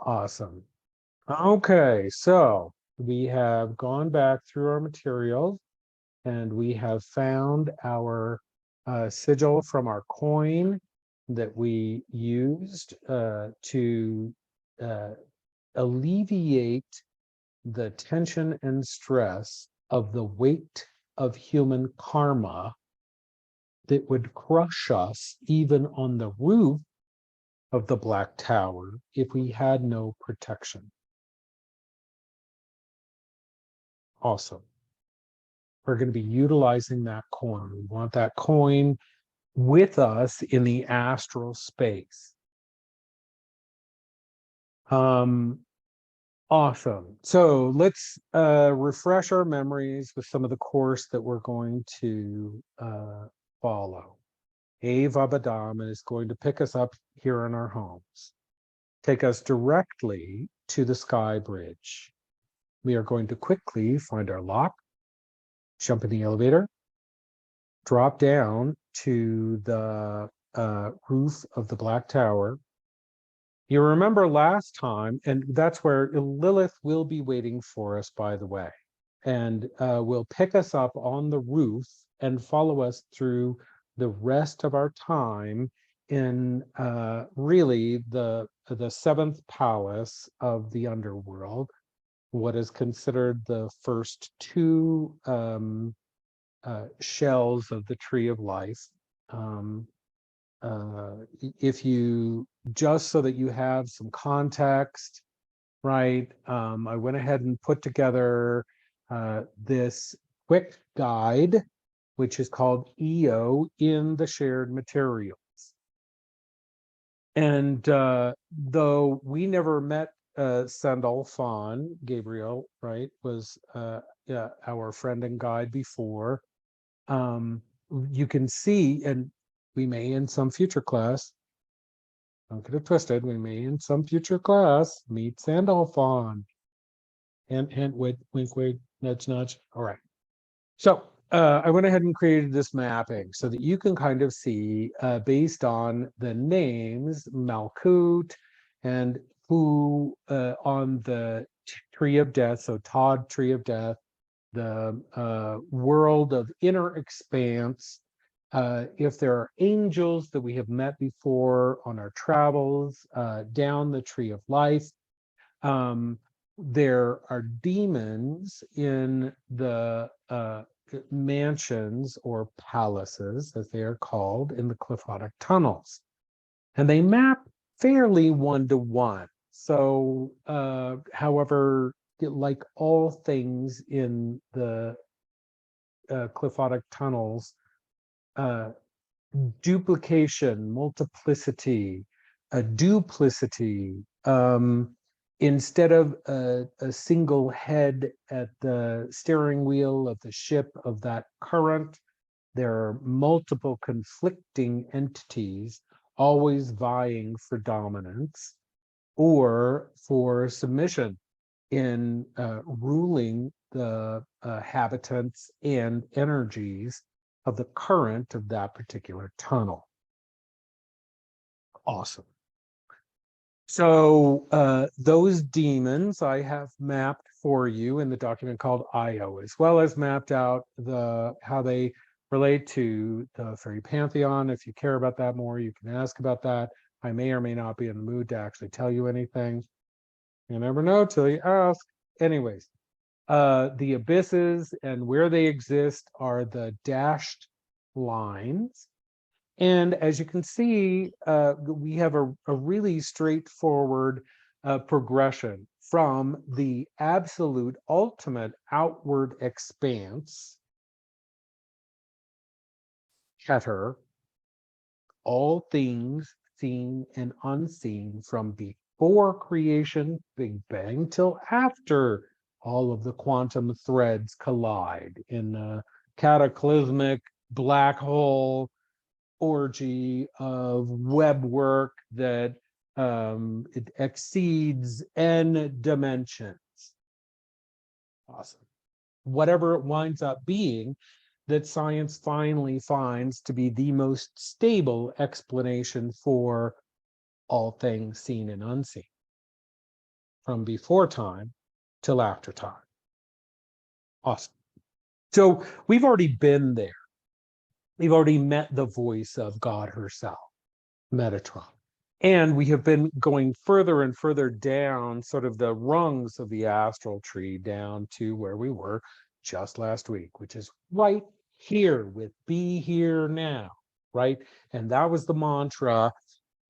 Awesome. Okay, so we have gone back through our materials and we have found our sigil from our coin that we used to uh, alleviate the tension and stress of the weight of human karma that would crush us even on the roof of the Black Tower if we had no protection. Also, we're going to be utilizing that coin. We want that coin with us in the astral space. Awesome. So let's refresh our memories with some of the course that we're going to follow. Avabadam is going to pick us up here in our homes, take us directly to the sky bridge. We are going to quickly find our lock, jump in the elevator, drop down to the roof of the Black Tower. You remember last time, and that's where Lilith will be waiting for us, by the way, and will pick us up on the roof and follow us through the rest of our time in really the seventh palace of the underworld, what is considered the first two shells of the tree of life. If you, just so that you have some context, right, I went ahead and put together this quick guide, which is called EO in the shared materials. And though we never met Sandalphon, Gabriel, right, was our friend and guide before, you can see, and we may in some future class, don't get it twisted, we may in some future class meet Sandalphon. And wink, wink, nudge, nudge. All right. So I went ahead and created this mapping so that you can kind of see, based on the names, Malkut, and who on the Tree of Death, so Todd Tree of Death, the world of inner expanse, if there are angels that we have met before on our travels down the Tree of Life. There are demons in the mansions or palaces, as they are called, in the Cliffotic tunnels. And they map fairly one-to-one. So, however, like all things in the Cliffotic tunnels, duplication, multiplicity, duplicity, instead of a single head at the steering wheel of the ship of that current, there are multiple conflicting entities always vying for dominance or for submission in ruling the habitants and energies of the current of that particular tunnel. Awesome. So those demons I have mapped for you in the document called IO, as well as mapped out how they relate to the fairy pantheon. If you care about that more, you can ask about that. I may or may not be in the mood to actually tell you anything. You never know till you ask. Anyways, the abysses and where they exist are the dashed lines. And as you can see, we have a really straightforward progression from the absolute ultimate outward expanse, Keter, all things seen and unseen from before creation, Big Bang, till after all of the quantum threads collide in a cataclysmic black hole orgy of web work that it exceeds n dimensions. Awesome. Whatever it winds up being, that science finally finds to be the most stable explanation for all things seen and unseen. from before time till after time. Awesome. So we've already been there. We've already met the voice of God herself, Metatron. And we have been going further and further down sort of the rungs of the astral tree down to where we were just last week, which is right here with be here now, right? And that was the mantra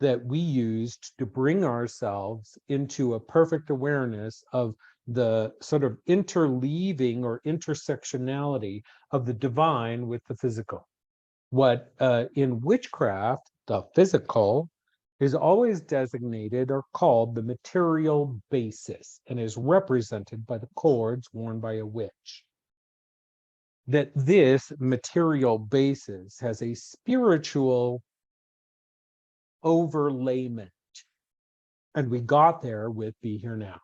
that we used to bring ourselves into a perfect awareness of the sort of interleaving or intersectionality of the divine with the physical. What in witchcraft, the physical, is always designated or called the material basis and is represented by the cords worn by a witch. That this material basis has a spiritual overlayment. And we got there with Be Here Now.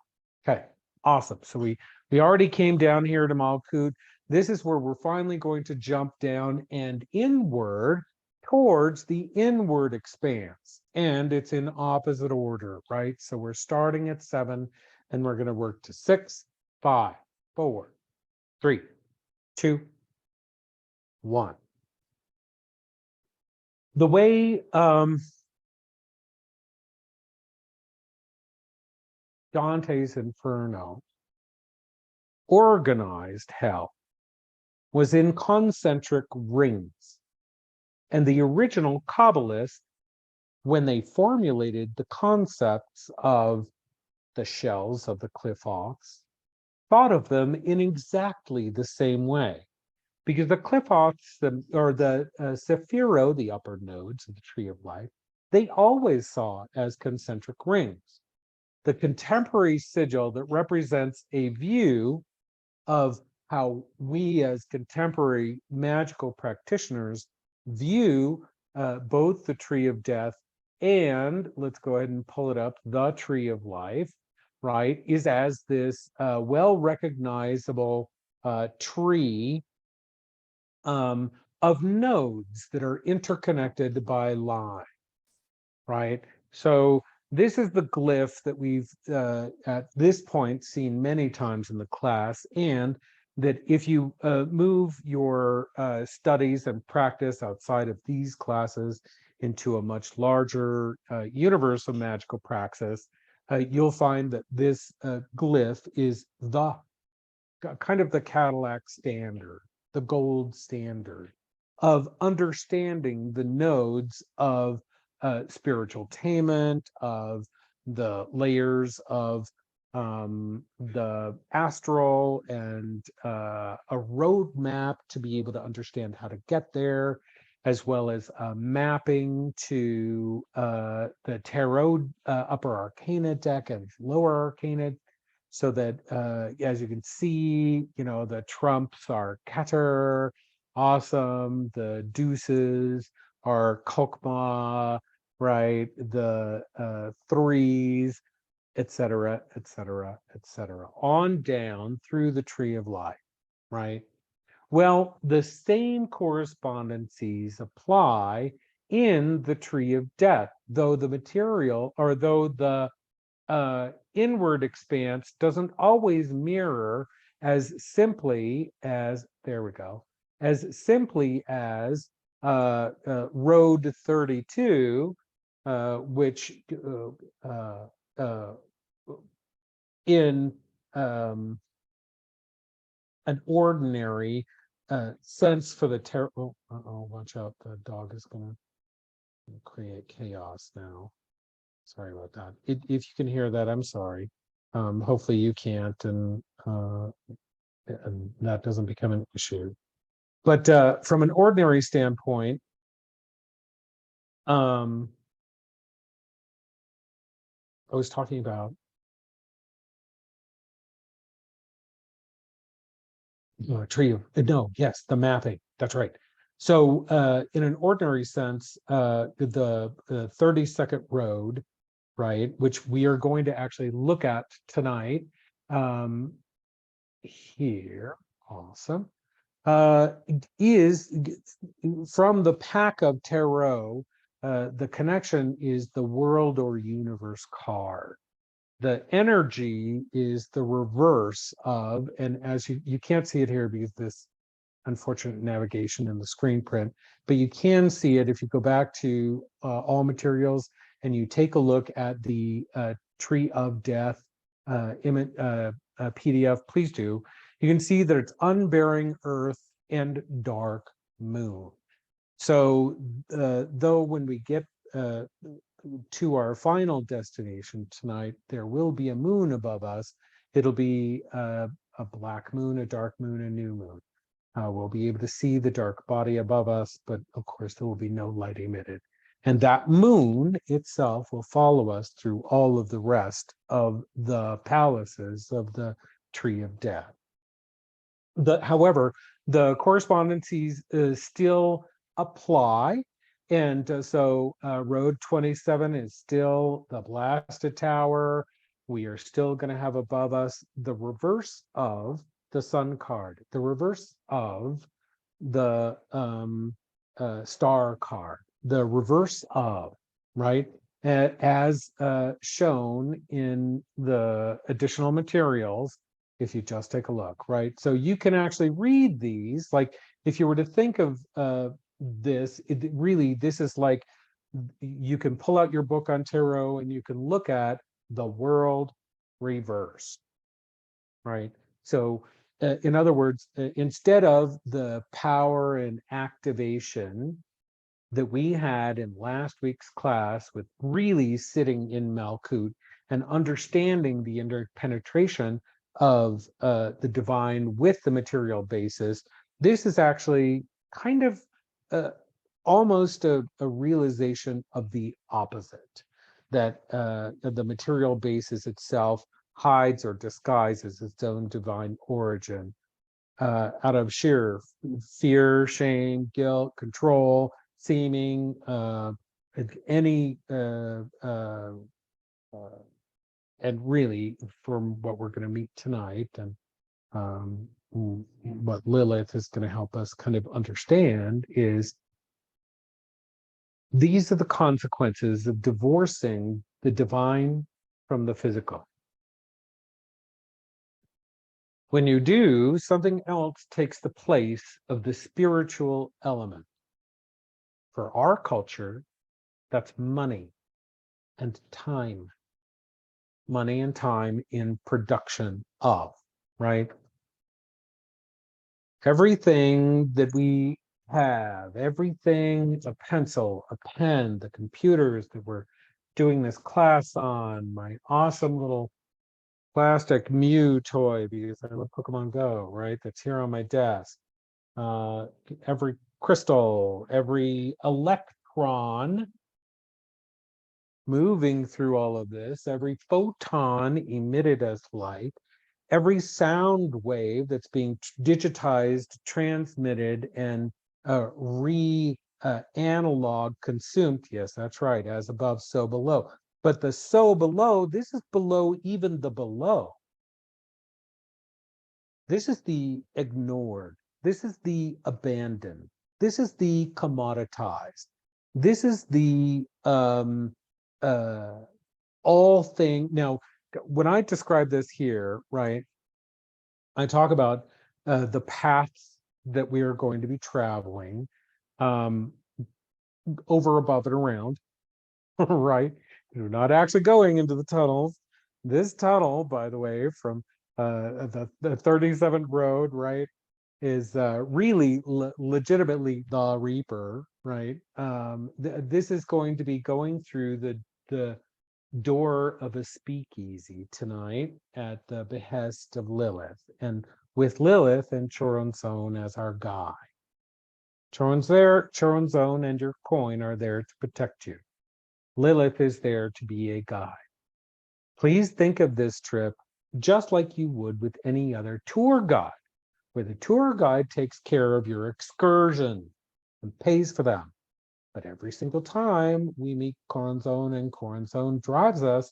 Okay, awesome. So we already came down here to Malkut. This is where we're finally going to jump down and inward towards the inward expanse. And it's in opposite order, right? So we're starting at 7 and we're going to work to 6, 5, 4, 3, 2, 1. The way Dante's Inferno organized hell was in concentric rings. And the original Kabbalists, when they formulated the concepts of the shells of the cliff ox, thought of them in exactly the same way. Because the cliff ox, or the Sephiro, the upper nodes of the tree of life, they always saw as concentric rings. The contemporary sigil that represents a view of how we as contemporary magical practitioners view both the tree of death and, let's go ahead and pull it up, the tree of life, right, is as this well-recognizable tree of nodes that are interconnected by line, right? So this is the glyph that we've at this point seen many times in the class, and that if you move your studies and practice outside of these classes into a much larger universe of magical praxis, you'll find that this glyph is the kind of the Cadillac standard, the gold standard of understanding the nodes of spiritual attainment, of the layers of the astral, and a roadmap to be able to understand how to get there, as well as mapping to the tarot upper arcana deck and lower arcana, so that as you can see, you know, the trumps are Keter, awesome, the deuces are Kokma, right, the threes, etc., etc., etc., on down through the tree of life, right? Well, the same correspondences apply in the tree of death, though the material, or though the inward expanse doesn't always mirror as simply as, there we go, as simply as road 32, which in an ordinary sense for the watch out, the dog is going to create chaos now. Sorry about that. If you can hear that, I'm sorry. Hopefully you can't, and that doesn't become an issue. But from an ordinary standpoint, I was talking about tree of, no, yes, the mapping. That's right. So in an ordinary sense, the 32nd road, right, which we are going to actually look at tonight, here, awesome, is from the pack of tarot. The connection is the world or universe card the energy is the reverse of, and as you can't see it here because this unfortunate navigation in the screen print, but you can see it if you go back to all materials and you take a look at the Tree of Death image PDF, please do. You can see that it's unbearing earth and dark moon. So though when we get to our final destination tonight, there will be a moon above us. It'll be a black moon, a dark moon, a new moon. We'll be able to see the dark body above us, but of course there will be no light emitted. And that moon itself will follow us through all of the rest of the palaces of the Tree of Death. However, the correspondences still apply. And so road 27 is still the blasted tower. We are still going to have above us the reverse of the sun card, the reverse of the star card, the reverse of, right? As shown in the additional materials, if you just take a look, right? So you can actually read these, like if you were to think of this, this is like, you can pull out your book on tarot and you can look at the world reverse, right? So in other words, instead of the power and activation that we had in last week's class with really sitting in Malkut and understanding the interpenetration of the divine with the material basis, this is actually kind of almost a realization of the opposite, that the material basis itself hides or disguises its own divine origin out of sheer fear, shame, guilt, control, seeming, any and really from what we're going to meet tonight and what Lilith is going to help us kind of understand is these are the consequences of divorcing the divine from the physical. When you do, something else takes the place of the spiritual element. For our culture, that's money and time. Money and time in production of, right? Everything that we have, everything, a pencil, a pen, the computers that we're doing this class on, my awesome little plastic Mew toy because I love Pokemon Go, right? That's here on my desk. Every crystal, every electron moving through all of this, every photon emitted as light, every sound wave that's being digitized, transmitted, and analog consumed. Yes, that's right. As above, so below. But the so below, this is below even the below. This is the ignored. This is the abandoned. This is the commoditized. This is the all thing. Now, when I describe this here, right, I talk about the paths that we are going to be traveling over, above, and around, right? We're not actually going into the tunnels. This tunnel, by the way, from the 37th road, right, is really legitimately the Reaper, right? This is going to be going through the door of a speakeasy tonight at the behest of Lilith, and with Lilith and Choronzon as our guide. Choronzon and your coin are there to protect you. Lilith is there to be a guide. Please think of this trip just like you would with any other tour guide, where the tour guide takes care of your excursion and pays for them. But every single time we meet Choronzon and Choronzon drives us,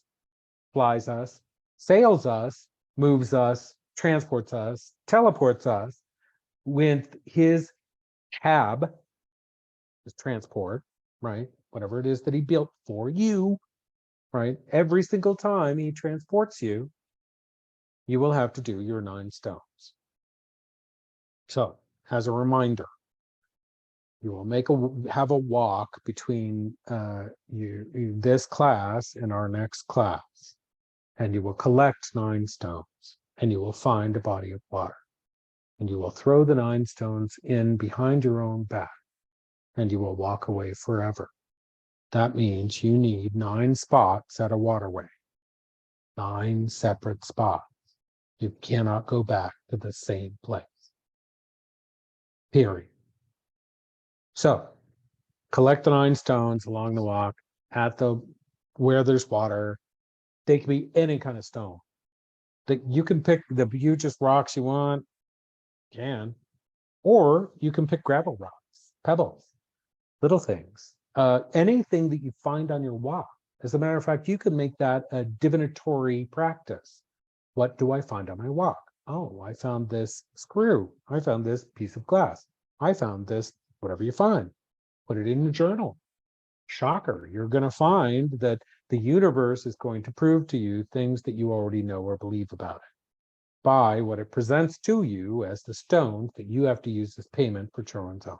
flies us, sails us, moves us, transports us, teleports us with his cab, his transport, right? Whatever it is that he built for you, right? Every single time he transports you, you will have to do your 9 stones. So, as a reminder, you will have a walk between this class and our next class, and you will collect 9 stones, and you will find a body of water, and you will throw the 9 stones in behind your own back, and you will walk away forever. That means you need 9 spots at a waterway, 9 separate spots. You cannot go back to the same place. Period. So, collect the 9 stones along the walk at where there's water. They can be any kind of stone. That you can pick the hugest rocks you want, or you can pick gravel rocks, pebbles, little things, anything that you find on your walk. As a matter of fact, you can make that a divinatory practice. What do I find on my walk? Oh, I found this screw. I found this piece of glass. I found this, whatever you find. Put it in your journal. Shocker, you're going to find that the universe is going to prove to you things that you already know or believe about it by what it presents to you as the stones that you have to use as payment for Choronzon.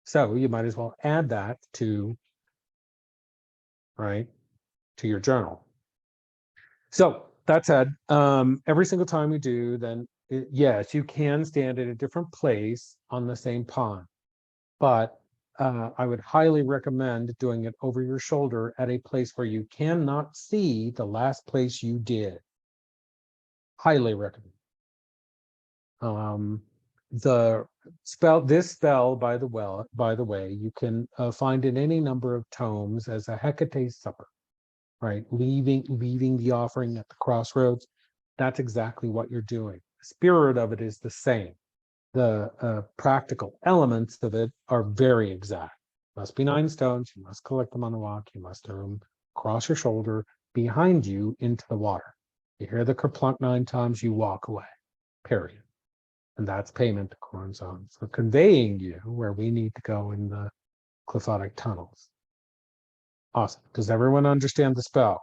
So you might as well add that to your journal. So that said, every single time you do, then yes, you can stand at a different place on the same pond, but I would highly recommend doing it over your shoulder at a place where you cannot see the last place you did. Highly recommend. This spell, by the way, you can find in any number of tomes as a Hecate supper, right? Leaving the offering at the crossroads. That's exactly what you're doing. The spirit of it is the same. The practical elements of it are very exact. Must be 9 stones. You must collect them on the walk. You must throw them across your shoulder behind you into the water. You hear the kerplunk 9 times, you walk away, period. And that's payment to Choronzon for conveying you where we need to go in the Clyphotic tunnels. Awesome. Does everyone understand the spell?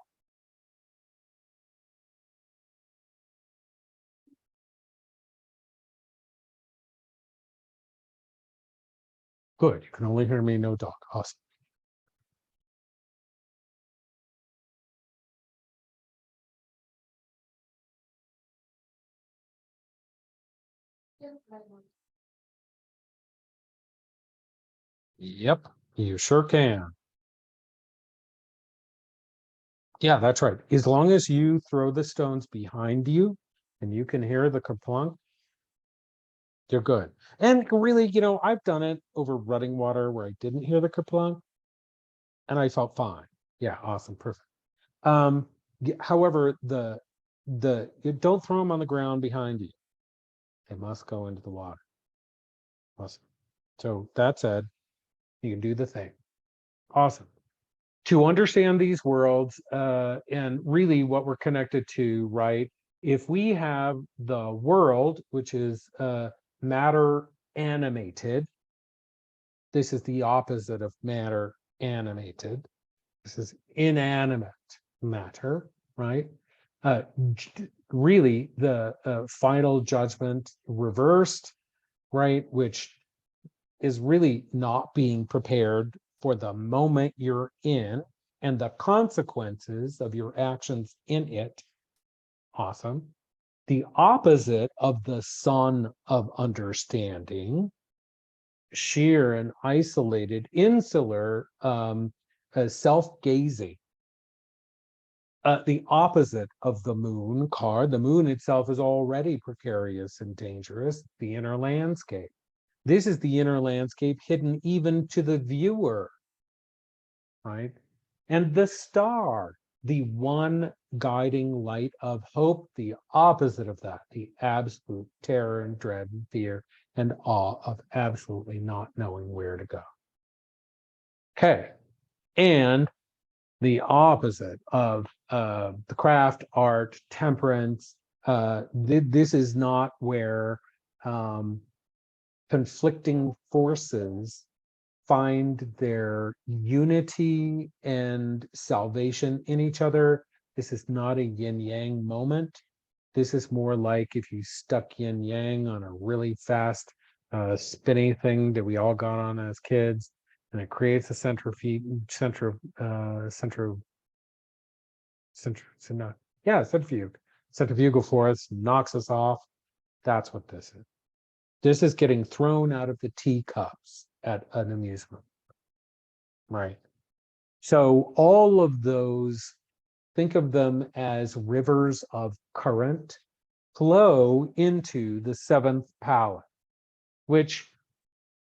Good. You can only hear me, no dog. Awesome. Yep, you sure can. Yeah, that's right. As long as you throw the stones behind you and you can hear the kerplunk, you're good. And really, I've done it over running water where I didn't hear the kerplunk and I felt fine. Yeah, awesome, perfect. However, you don't throw them on the ground behind you. They must go into the water. Awesome. So that said, you can do the thing. Awesome. To understand these worlds and really what we're connected to, right? If we have the world, which is matter animated, this is the opposite of matter animated. This is inanimate matter, right? Really, the final judgment reversed, right? Which is really not being prepared for the moment you're in and the consequences of your actions in it. Awesome. The opposite of the sun of understanding, sheer and isolated, insular, self-gazing. The opposite of the moon card. The moon itself is already precarious and dangerous, the inner landscape. This is the inner landscape hidden even to the viewer, right? And the star, the one guiding light of hope, the opposite of that, the absolute terror and dread and fear and awe of absolutely not knowing where to go. Okay. And the opposite of the craft, art, temperance, this is not where conflicting forces find their unity and salvation in each other. This is not a yin yang moment. This is more like if you stuck yin yang on a really fast spinny thing that we all got on as kids, and it creates a centrifugal force, knocks us off. That's what this is. This is getting thrown out of the teacups at an amusement, right? So all of those, think of them as rivers of current, flow into the seventh palette, which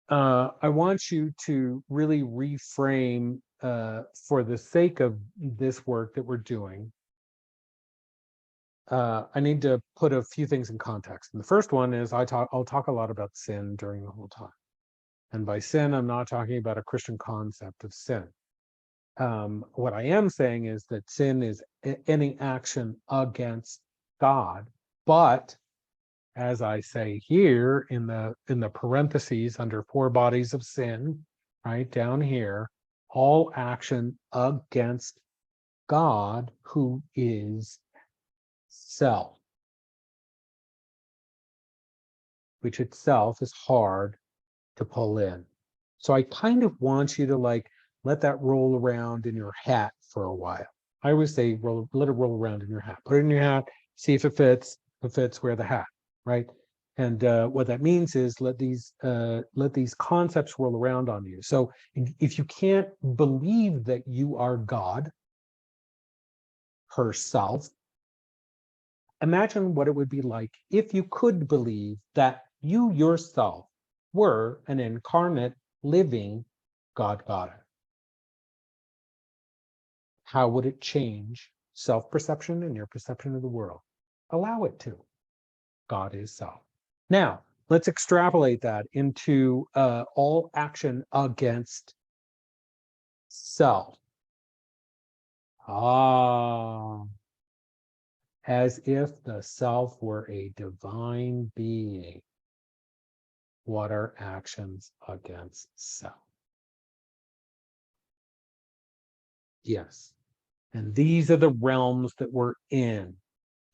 I want you to really reframe for the sake of this work that we're doing. I need to put a few things in context. And the first one is I'll talk a lot about sin during the whole time. And by sin, I'm not talking about a Christian concept of sin. What I am saying is that sin is any action against God, but as I say here in the parentheses under four bodies of sin, right down here, all action against God, who is self, which itself is hard to pull in. So I kind of want you to let that roll around in your hat for a while. I always say let it roll around in your hat. Put it in your hat, see if it fits. If it fits, wear the hat, right? And what that means is let these concepts roll around on you. So if you can't believe that you are God herself, imagine what it would be like if you could believe that you yourself were an incarnate, living God Goddess. How would it change self-perception and your perception of the world? Allow it to. God is self. Now, let's extrapolate that into all action against self. As if the self were a divine being. What are actions against self? Yes. And these are the realms that we're in.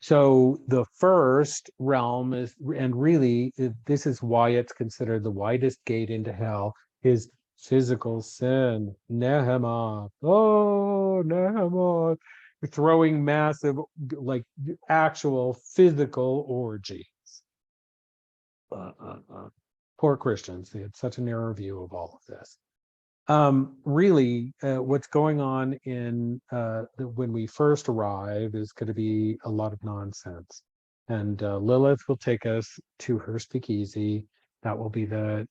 So the first realm is, and really this is why it's considered the widest gate into hell, is physical sin. Nehemoth. Oh, Nehemoth. Throwing massive, actual physical orgies. Poor Christians. They had such a narrow view of all of this. Really, what's going on in when we first arrive is going to be a lot of nonsense. And Lilith will take us to her speakeasy. That will be that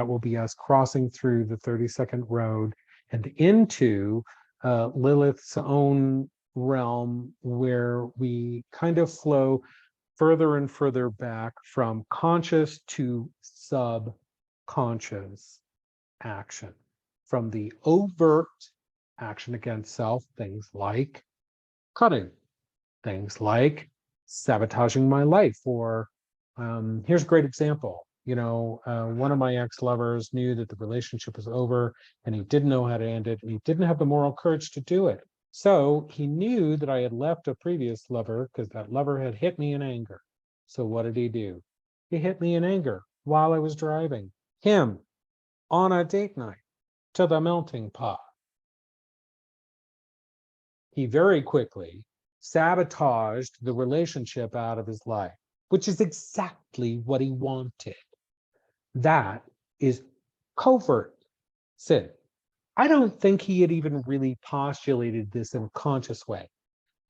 will be us crossing through the 32nd road and into Lilith's own realm, where we kind of flow further and further back from conscious to subconscious action, from the overt action against self, things like cutting, things like sabotaging my life, or here's a great example. One of my ex-lovers knew that the relationship was over and he didn't know how to end it, and he didn't have the moral courage to do it. So he knew that I had left a previous lover because that lover had hit me in anger. So what did he do? He hit me in anger while I was driving him on a date night to the melting pot. He very quickly sabotaged the relationship out of his life, which is exactly what he wanted. That is covert sin. I don't think he had even really postulated this in a conscious way,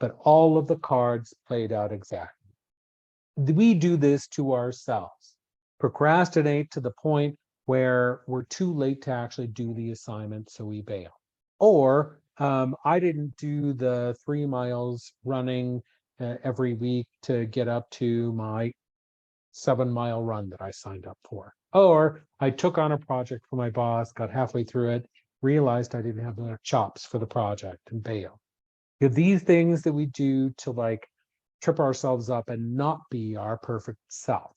but all of the cards played out exactly. We do this to ourselves. Procrastinate to the point where we're too late to actually do the assignment, so we bail. Or I didn't do the 3 miles running every week to get up to my 7-mile run that I signed up for. Or I took on a project for my boss, got halfway through it, realized I didn't have enough chops for the project, and bail. These things that we do to trip ourselves up and not be our perfect self.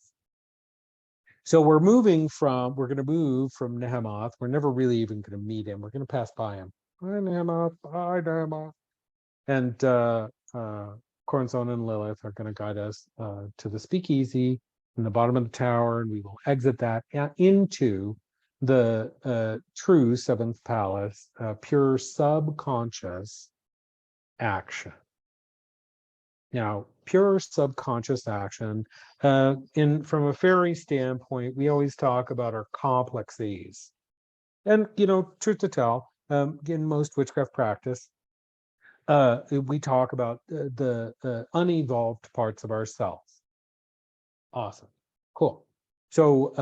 So we're going to move from Nehemoth. We're never really even going to meet him. We're going to pass by him. Hi, Nehemoth. Hi, Nehemoth. And Corazon and Lilith are going to guide us to the speakeasy in the bottom of the tower, and we will exit that into the true seventh palace, pure subconscious action. Now, pure subconscious action, from a fairy standpoint, we always talk about our complexities. And, truth to tell, in most witchcraft practice, we talk about the unevolved parts of ourselves. Awesome. Cool. So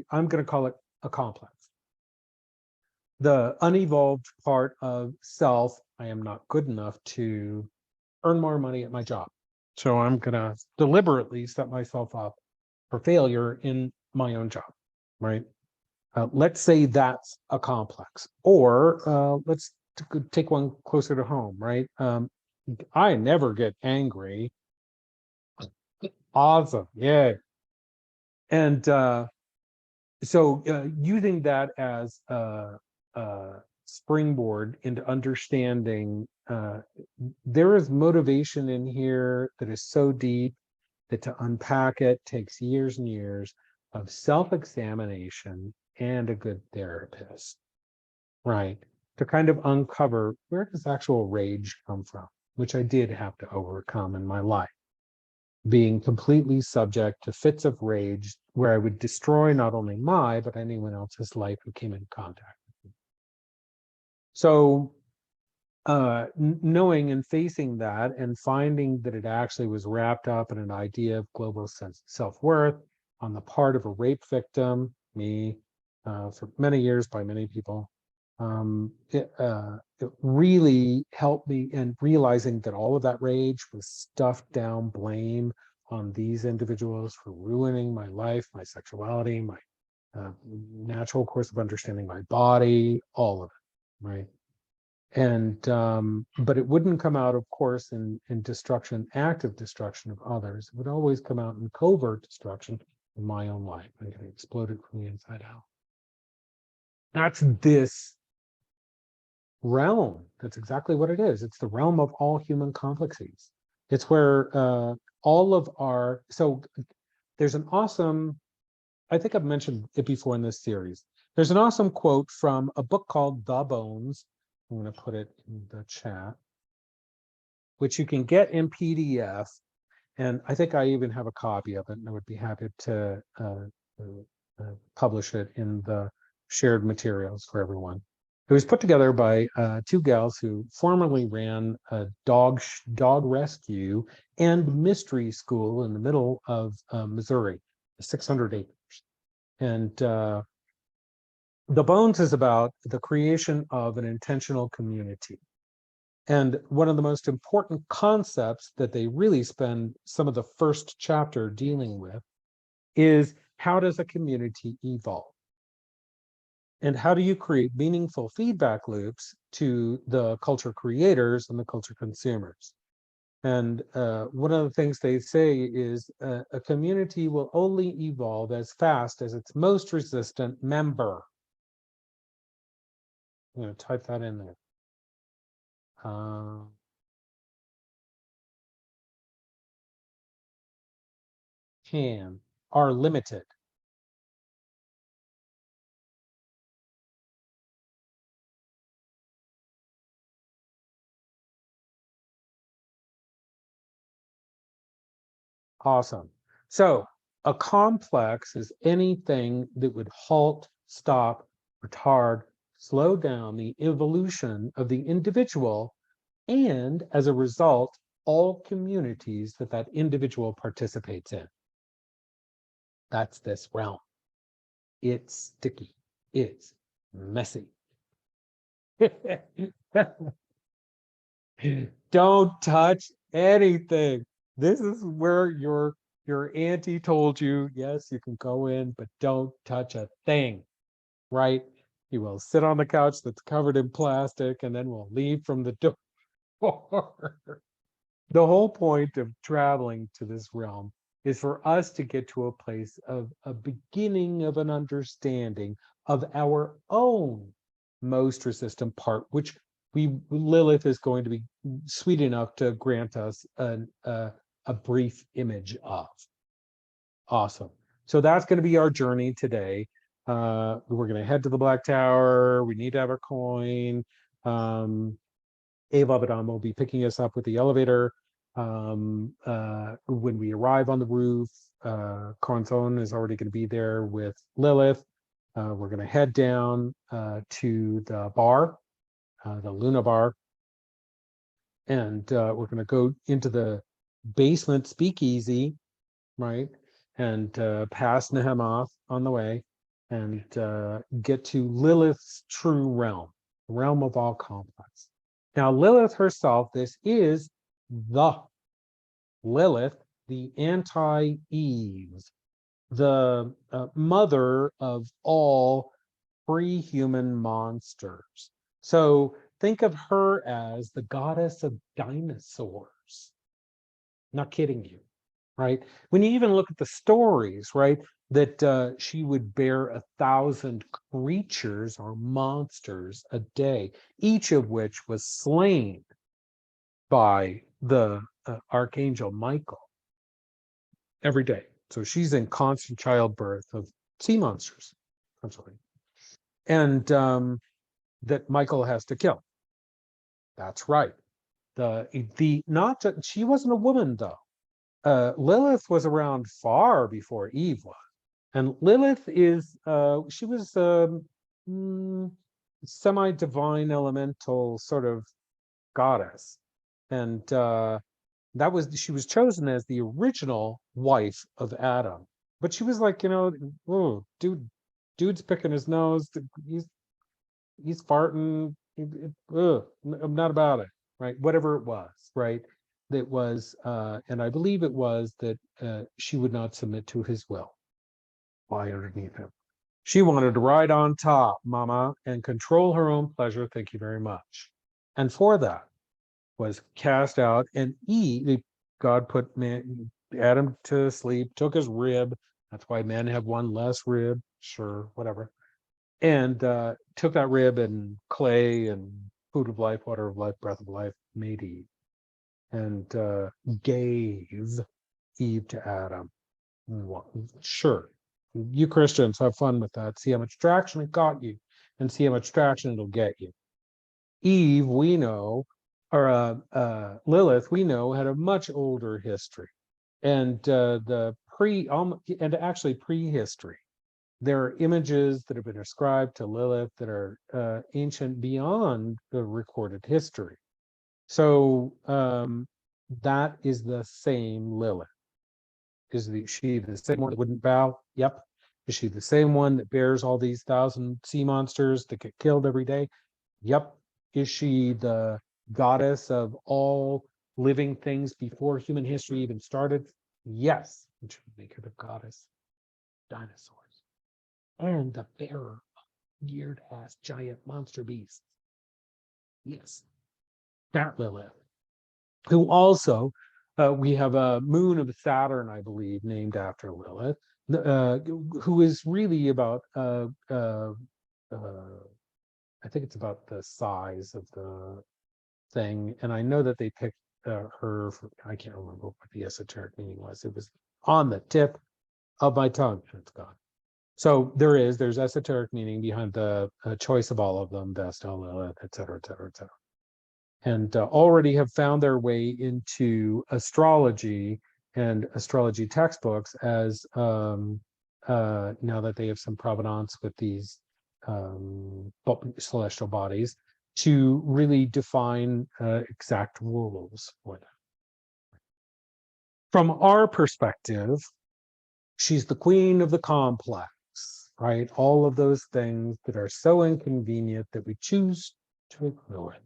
I'm going to call it a complex. The unevolved part of self, I am not good enough to earn more money at my job. So I'm going to deliberately set myself up for failure in my own job, right? Let's say that's a complex. Or let's take one closer to home, right? I never get angry. Awesome. Yeah. And so using that as a springboard into understanding, there is motivation in here that is so deep that to unpack it takes years and years of self-examination and a good therapist, right? To kind of uncover, where does actual rage come from, which I did have to overcome in my life. Being completely subject to fits of rage where I would destroy not only my, but anyone else's life who came in contact with me. So knowing and facing that and finding that it actually was wrapped up in an idea of global self-worth on the part of a rape victim, me, for many years by many people, it really helped me in realizing that all of that rage was stuffed down blame on these individuals for ruining my life, my sexuality, my natural course of understanding my body, all of it, right? And but it wouldn't come out, of course, in destruction, active destruction of others. It would always come out in covert destruction in my own life. I get exploded from the inside out. That's this realm. That's exactly what it is. It's the realm of all human complexities. It's where all of our, so there's an awesome, I think I've mentioned it before in this series. There's an awesome quote from a book called The Bones. I'm going to put it in the chat, which you can get in PDF. And I think I even have a copy of it, and I would be happy to publish it in the shared materials for everyone. It was put together by two gals who formerly ran a dog rescue and mystery school in the middle of Missouri, 600 acres. And The Bones is about the creation of an intentional community. And one of the most important concepts that they really spend some of the first chapter dealing with is, how does a community evolve? And how do you create meaningful feedback loops to the culture creators and the culture consumers? And one of the things they say is a community will only evolve as fast as its most resistant member. I'm going to type that in there. Are limited. Awesome. So a complex is anything that would halt, stop, retard, slow down the evolution of the individual, and as a result, all communities that that individual participates in. That's this realm. It's sticky. It's messy. Don't touch anything. This is where your auntie told you, yes, you can go in, but don't touch a thing, right? You will sit on the couch that's covered in plastic, and then we'll leave from the door. The whole point of traveling to this realm is for us to get to a place of a beginning of an understanding of our own most resistant part, which Lilith is going to be sweet enough to grant us a brief image of. Awesome. So that's going to be our journey today. We're going to head to the Black Tower. We need to have our coin. Ava Abaddon will be picking us up with the elevator. When we arrive on the roof, Corazon is already going to be there with Lilith. We're going to head down to the bar, the Luna bar, and we're going to go into the basement speakeasy, right? And past Nehemoth on the way, and get to Lilith's true realm, the realm of all complex. Now, Lilith herself, this is the Lilith, the anti-Eve, the mother of all pre-human monsters. So think of her as the goddess of dinosaurs. Not kidding you, right? When you even look at the stories, right, that she would bear 1,000 creatures or monsters a day, each of which was slain by the Archangel Michael every day. So she's in constant childbirth of sea monsters, essentially. And that Michael has to kill. That's right. She wasn't a woman though. Lilith was around far before Eve was, and Lilith is she was semi-divine elemental sort of goddess, and she was chosen as the original wife of Adam. But she was like, oh, dude's picking his nose. He's farting. I'm not about it, right? Whatever it was, right? That was, and I believe it was that she would not submit to his will. Lie underneath him. She wanted to ride on top, mama, and control her own pleasure. Thank you very much. And for that was cast out, and God put Adam to sleep, took his rib. That's why men have one less rib. Sure, whatever. And took that rib and clay and food of life, water of life, breath of life, made Eve, and gave Eve to Adam. Sure, you Christians have fun with that. See how much traction it got you, and see how much traction it'll get you. Eve, we know, or Lilith, we know, had a much older history, and actually prehistory. There are images that have been ascribed to Lilith that are ancient beyond the recorded history. So that is the same Lilith. Is she the same one that wouldn't bow? Yep. Is she the same one that bears all these 1,000 sea monsters that get killed every day? Yep. Is she the goddess of all living things before human history even started? Yes. Which would make her the goddess of dinosaurs and the bearer of weird-ass giant monster beasts. Yes. That Lilith. Who also, we have a moon of Saturn, I believe, named after Lilith, who is really about, I think it's about the size of the thing. And I know that they picked her, I can't remember what the esoteric meaning was. It was on the tip of my tongue, and it's gone. So there's esoteric meaning behind the choice of all of them, Vestal, Lilith, et cetera, et cetera, et cetera. And already have found their way into astrology and astrology textbooks as now that they have some provenance with these celestial bodies to really define exact rules for them. From our perspective, she's the queen of the complex, right? All of those things that are so inconvenient that we choose to ignore them.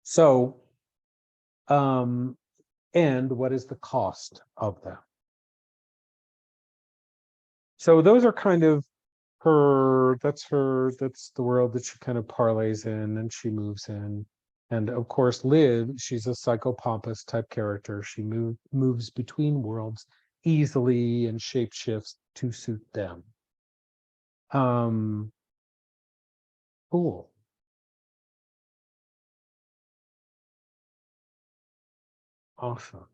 So, and what is the cost of them? So those are kind of that's the world that she kind of parlays in and she moves in. And of course, Liv, she's a psychopompous type character. She moves between worlds easily and shapeshifts to suit them. Cool. Awesome.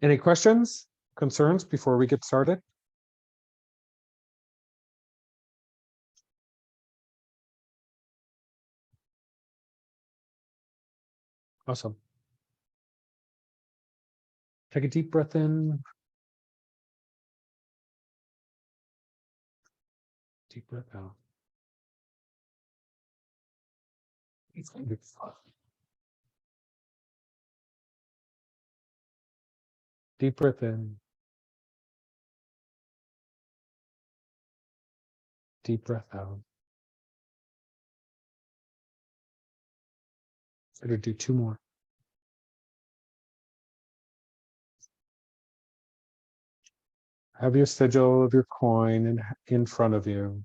Any questions, concerns before we get started? Awesome. Take a deep breath in. Deep breath out. Deep breath in. Deep breath out. Better do two more. Have your sigil of your coin in front of you.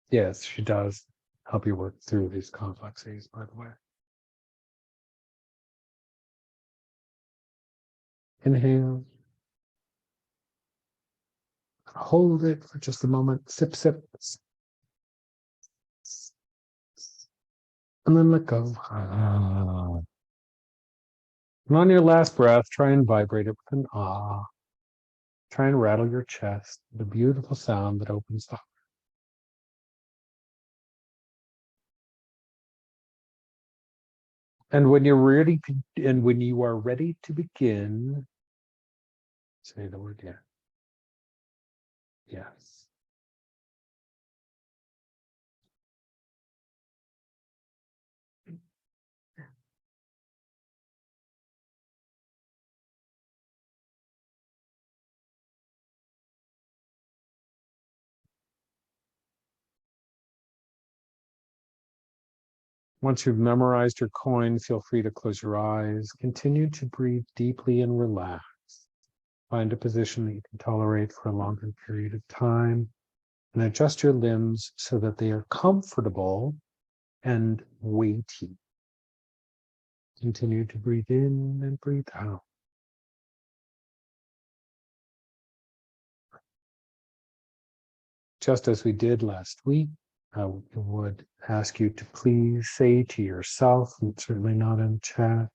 Yes, she does help you work through these complexities, by the way. Inhale. Hold it for just a moment. Sip, sip. And then let go. And on your last breath, try and vibrate it with an ah. Try and rattle your chest, the beautiful sound that opens the heart. And when you're ready and when you are ready to begin, say the word yes. Yes. Once you've memorized your coin, feel free to close your eyes. Continue to breathe deeply and relax. Find a position that you can tolerate for a longer period of time and adjust your limbs so that they are comfortable and weighty. Continue to breathe in and breathe out. Just as we did last week, I would ask you to please say to yourself, and certainly not in chat,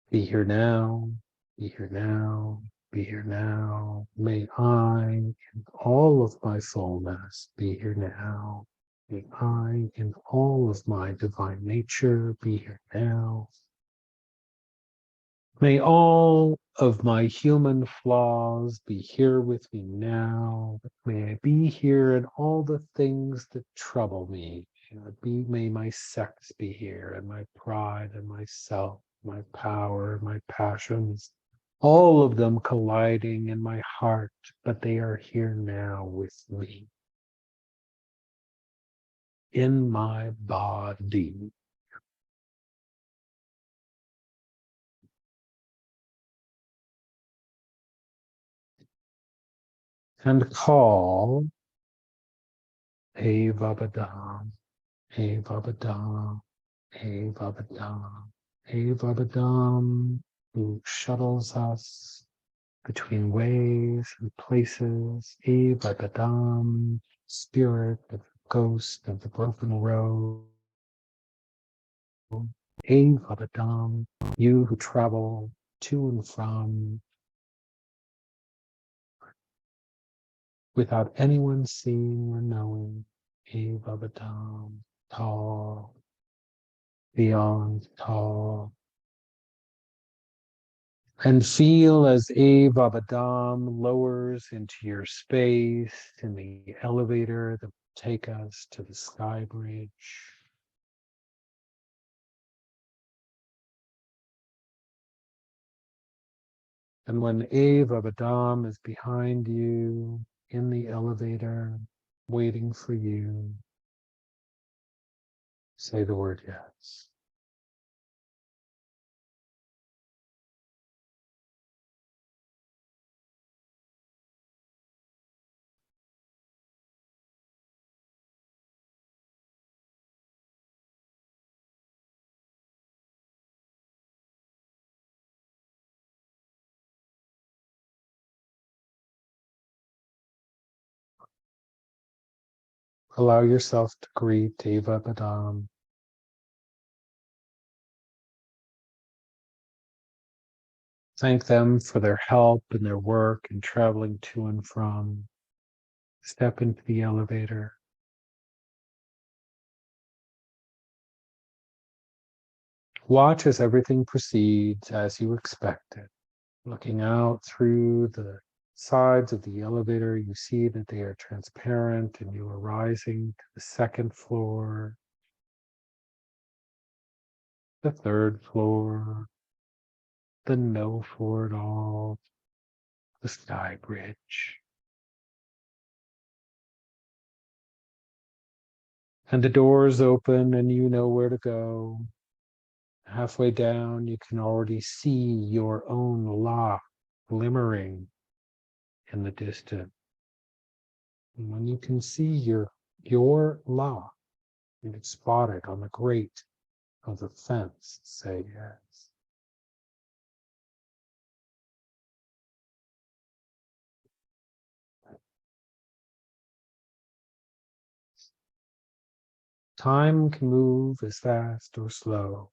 be here now, be here now, be here now. May I, in all of my fullness, be here now. May I, in all of my divine nature, be here now. May all of my human flaws be here with me now. May I be here in all the things that trouble me. May my sex be here, and my pride, and myself, my power, my passions, all of them colliding in my heart, but they are here now with me. In my body. And call Avabadam, Avabadam, Avabadam, Avabadam, who shuttles us between ways and places. Avabadam, spirit of the ghost of the broken road. Avabadam, you who travel to and from without anyone seeing or knowing. Avabadam, tall, beyond tall. And feel as Avabadam lowers into your space in the elevator that will take us to the sky bridge. And when Avabadam is behind you in the elevator, waiting for you, say the word yes. Allow yourself to greet Deva Badam. Thank them for their help and their work in traveling to and from. Step into the elevator. Watch as everything proceeds as you expected. Looking out through the sides of the elevator, you see that they are transparent and you are rising to the second floor, the third floor, the no floor at all, the sky bridge. And the doors open and you know where to go. Halfway down, you can already see your own lock glimmering in the distance. And when you can see your lock, you can spot it on the grate of the fence, say yes. Time can move as fast or slow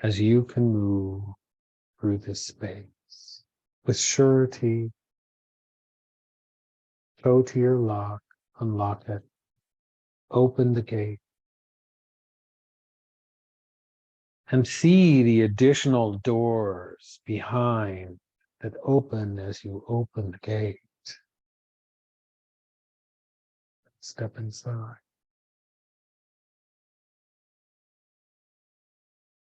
as you can move through this space. With surety, go to your lock, unlock it, open the gate, and see the additional doors behind that open as you open the gate. Step inside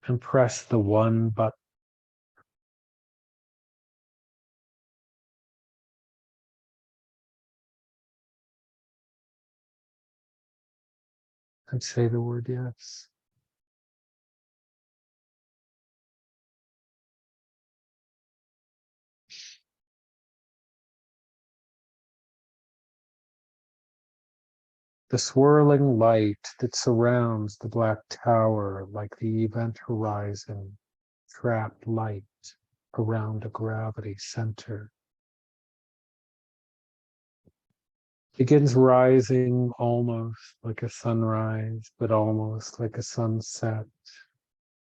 and press the one button. And say the word yes. The swirling light that surrounds the black tower like the event horizon, trapped light around a gravity center, begins rising almost like a sunrise, but almost like a sunset,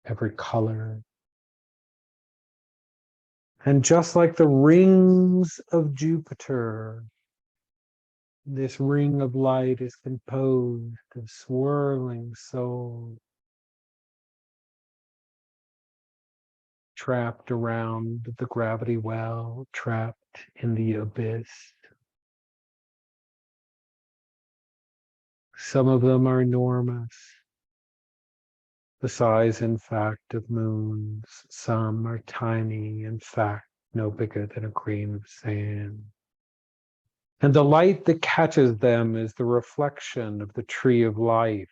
every color. And just like the rings of Jupiter, this ring of light is composed of swirling souls trapped around the gravity well, trapped in the abyss. Some of them are enormous, the size, in fact, of moons. Some are tiny, in fact, no bigger than a grain of sand. And the light that catches them is the reflection of the tree of life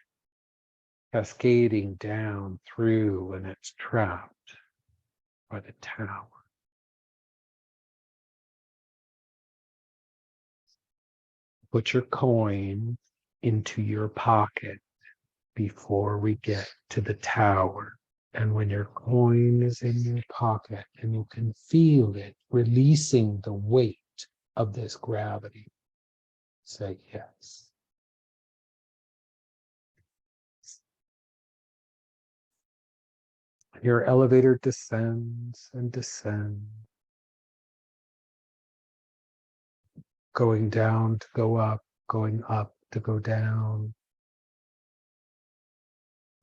cascading down through, and it's trapped by the tower. Put your coin into your pocket before we get to the tower. And when your coin is in your pocket and you can feel it releasing the weight of this gravity, say yes. Your elevator descends and descends, going down to go up, going up to go down.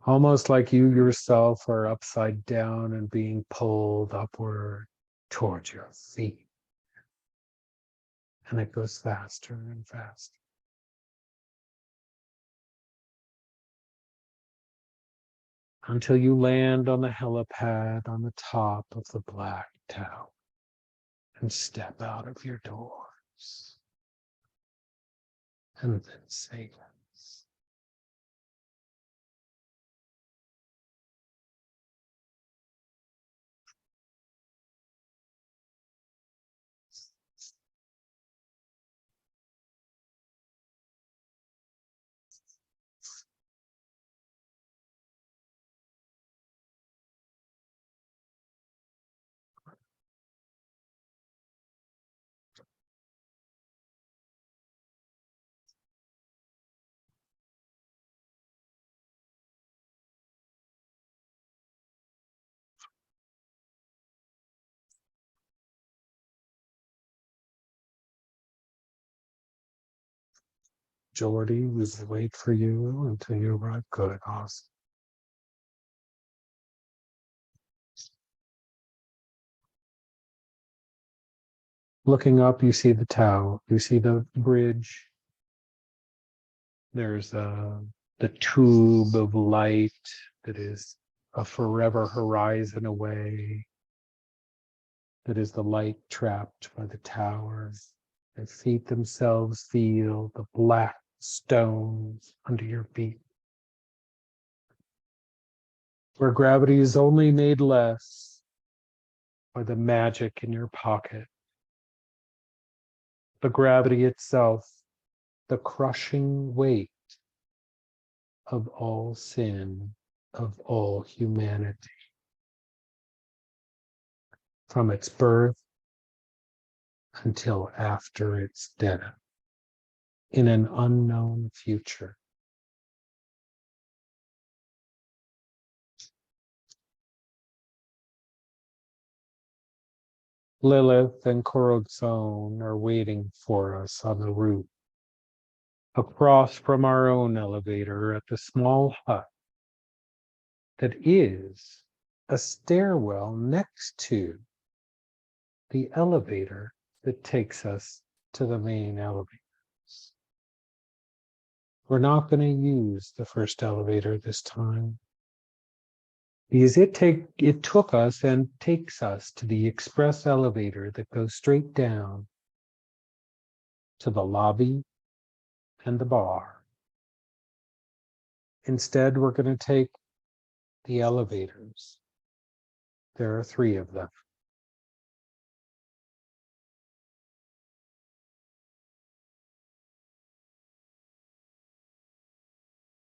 Almost like you yourself are upside down and being pulled upward towards your feet. And it goes faster and faster. Until you land on the helipad on the top of the black tower and step out of your doors. And then say yes. Jordy, we will wait for you until you arrive. Good, awesome. Looking up, you see the tower. You see the bridge. There's the tube of light that is a forever horizon away. That is the light trapped by the towers. Their feet themselves feel the black stones under your feet. Where gravity is only made less by the magic in your pocket. The gravity itself, the crushing weight of all sin, of all humanity. From its birth until after its death, in an unknown future. Lilith and Corazon are waiting for us on the roof, across from our own elevator at the small hut that is a stairwell next to the elevator that takes us to the main elevators. We're not going to use the first elevator this time, because it took us and takes us to the express elevator that goes straight down to the lobby and the bar. Instead, we're going to take the elevators. There are 3 of them.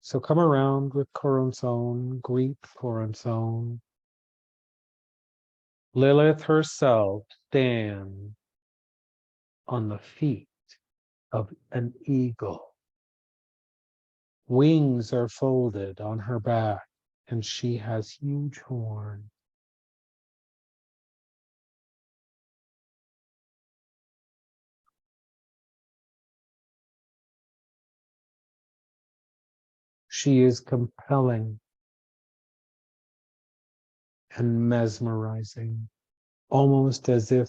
So come around with Corazon, greet Corazon. Lilith herself stands on the feet of an eagle. Wings are folded on her back, and she has huge horns. She is compelling and mesmerizing, almost as if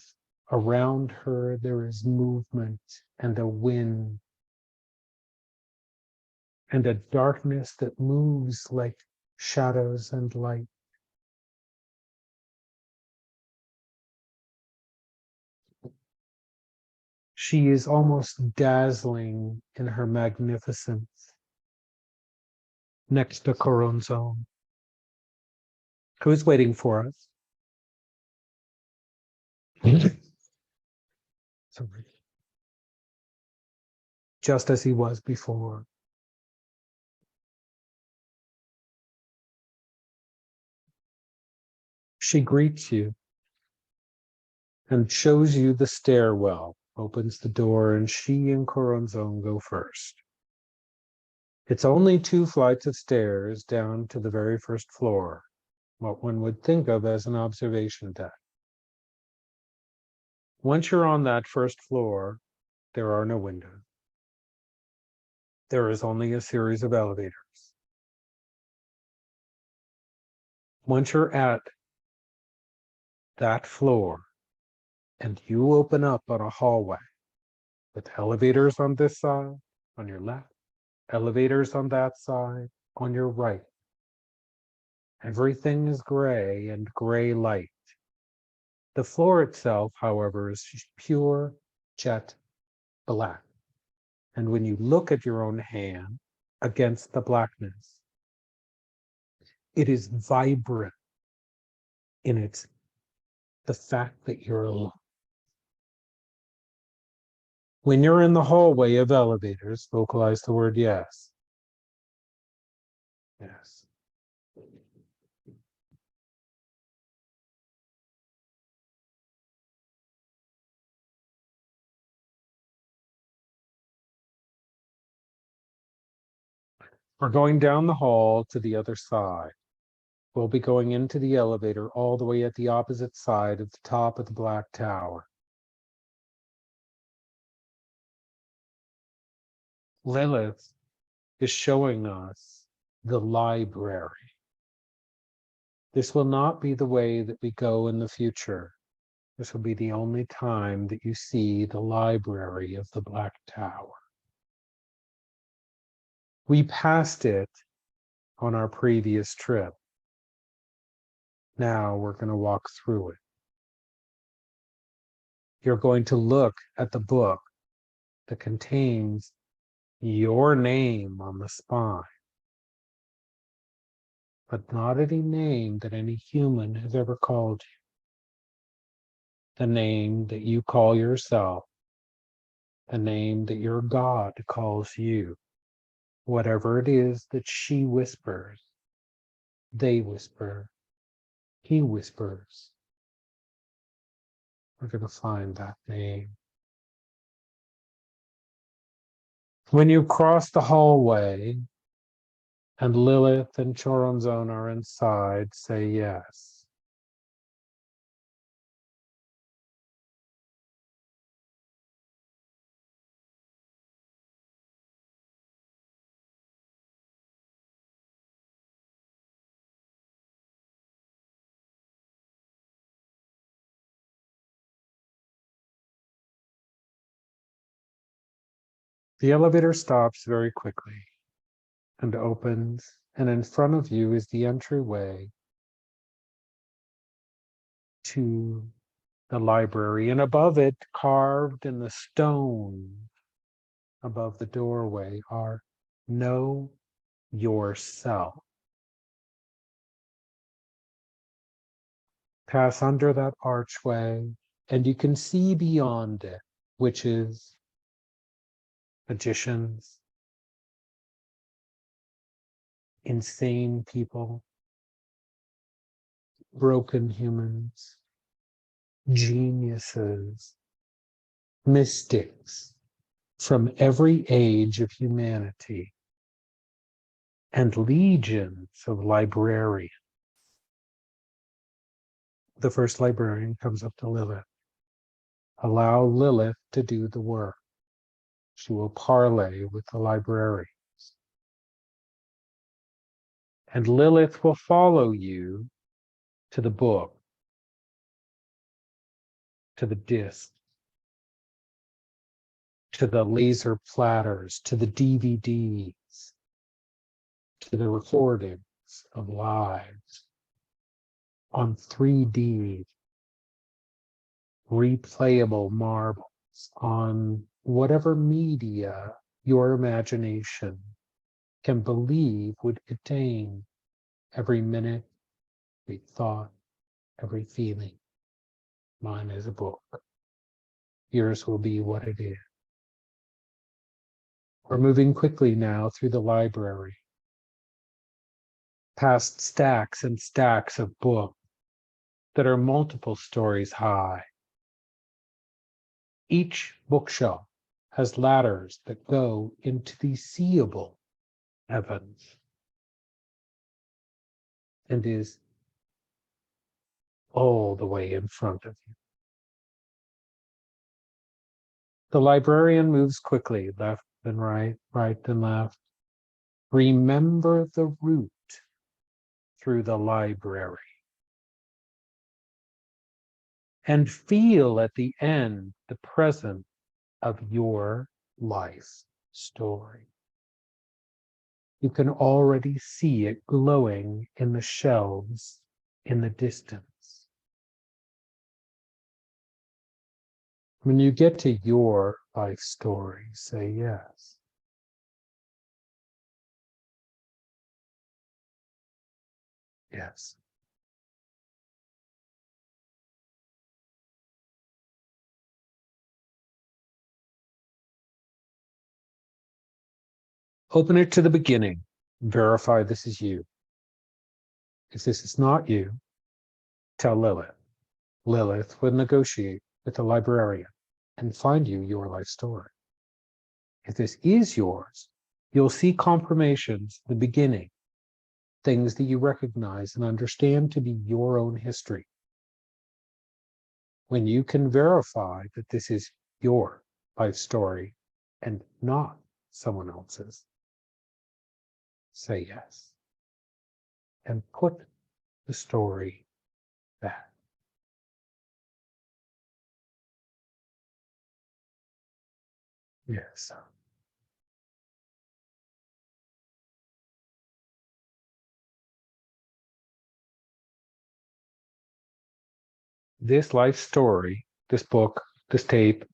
around her there is movement and a wind and a darkness that moves like shadows and light. She is almost dazzling in her magnificence next to Corazon, who's waiting for us. Sorry. Just as he was before. She greets you and shows you the stairwell, opens the door, and she and Corazon go first. It's only 2 flights of stairs down to the very first floor, what one would think of as an observation deck. Once you're on that first floor, there are no windows. There is only a series of elevators. Once you're at that floor and you open up on a hallway with elevators on this side, on your left, elevators on that side, on your right. Everything is gray and gray light. The floor itself, however, is pure jet black. And when you look at your own hand against the blackness, it is vibrant in the fact that you're alone. When you're in the hallway of elevators, vocalize the word yes. Yes. We're going down the hall to the other side. We'll be going into the elevator all the way at the opposite side of the top of the black tower. Lilith is showing us the library. This will not be the way that we go in the future. This will be the only time that you see the library of the Black Tower. We passed it on our previous trip. Now we're going to walk through it. You're going to look at the book that contains your name on the spine, but not any name that any human has ever called you. The name that you call yourself, the name that your God calls you, whatever it is that she whispers, they whisper, he whispers. We're going to find that name. When you cross the hallway and Lilith and Choronzon are inside, say yes. The elevator stops very quickly and opens, and in front of you is the entryway to the library, and above it, carved in the stone above the doorway, are "Know Yourself." Pass under that archway, and you can see beyond it witches, magicians, insane people, broken humans, geniuses, mystics from every age of humanity, and legions of librarians. The first librarian comes up to Lilith. Allow Lilith to do the work. She will parley with the librarians. And Lilith will follow you to the book, to the disc, to the laser platters, to the DVDs, to the recordings of lives on 3D, replayable marbles, on whatever media your imagination can believe would contain every minute, every thought, every feeling. Mine is a book. Yours will be what it is. We're moving quickly now through the library, past stacks and stacks of books that are multiple stories high. Each bookshelf has ladders that go into the seeable heavens and is all the way in front of you. The librarian moves quickly, left and right, right and left. Remember the route through the library. And feel at the end the present of your life story. You can already see it glowing in the shelves in the distance. When you get to your life story, say yes. Yes. Open it to the beginning. Verify this is you. If this is not you, tell Lilith. Lilith will negotiate with the librarian and find you your life story. If this is yours, you'll see confirmations at the beginning, things that you recognize and understand to be your own history. When you can verify that this is your life story and not someone else's. Say yes. And put the story back. Yes. This life story, this book, this tape,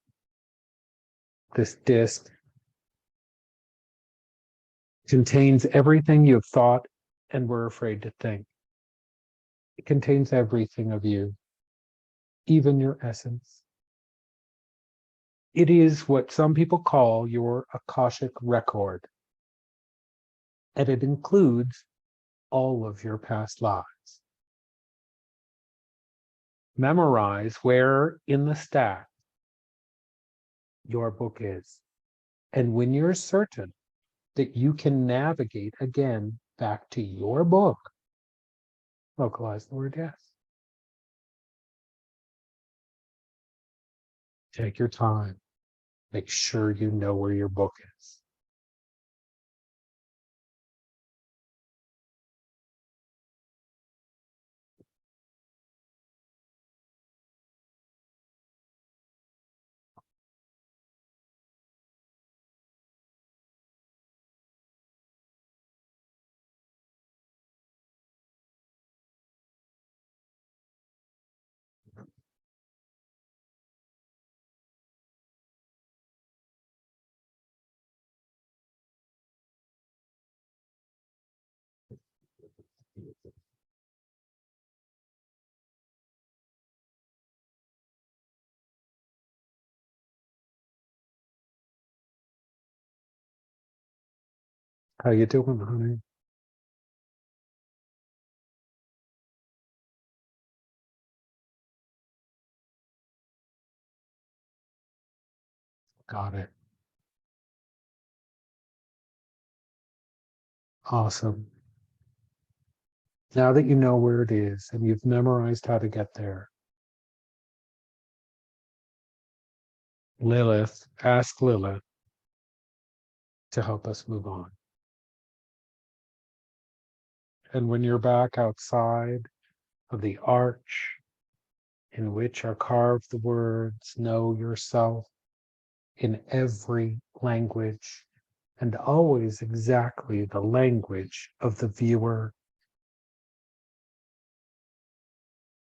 this disc contains everything you've thought and were afraid to think. It contains everything of you, even your essence. It is what some people call your Akashic record, and it includes all of your past lives. Memorize where in the stack your book is, and when you're certain that you can navigate again back to your book, localize the word yes. Take your time. Make sure you know where your book is. How you doing, honey? Got it. Awesome. Now that you know where it is and you've memorized how to get there, ask Lilith to help us move on. And when you're back outside of the arch in which are carved the words, know yourself, in every language, and always exactly the language of the viewer,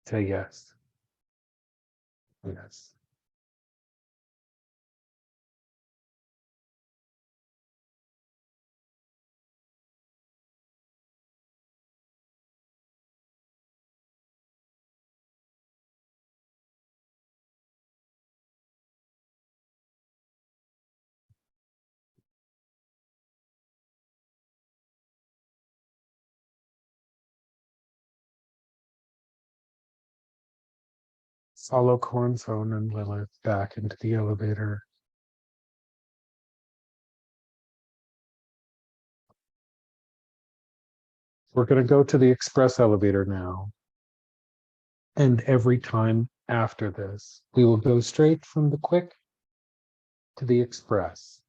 say yes. Yes. Follow Cornphone and Lilith back into the elevator. We're going to go to the express elevator now. And every time after this, we will go straight from the quick to the express.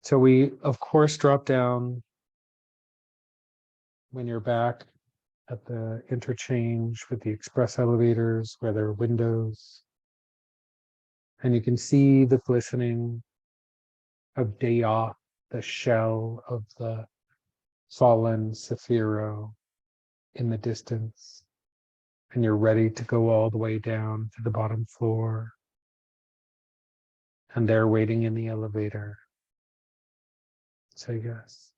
So we, of course, drop down when you're back at the interchange with the express elevators where there are windows. And you can see the glistening of Daya, the shell of the fallen Sephiro in the distance. And you're ready to go all the way down to the bottom floor. And they're waiting in the elevator. Say yes.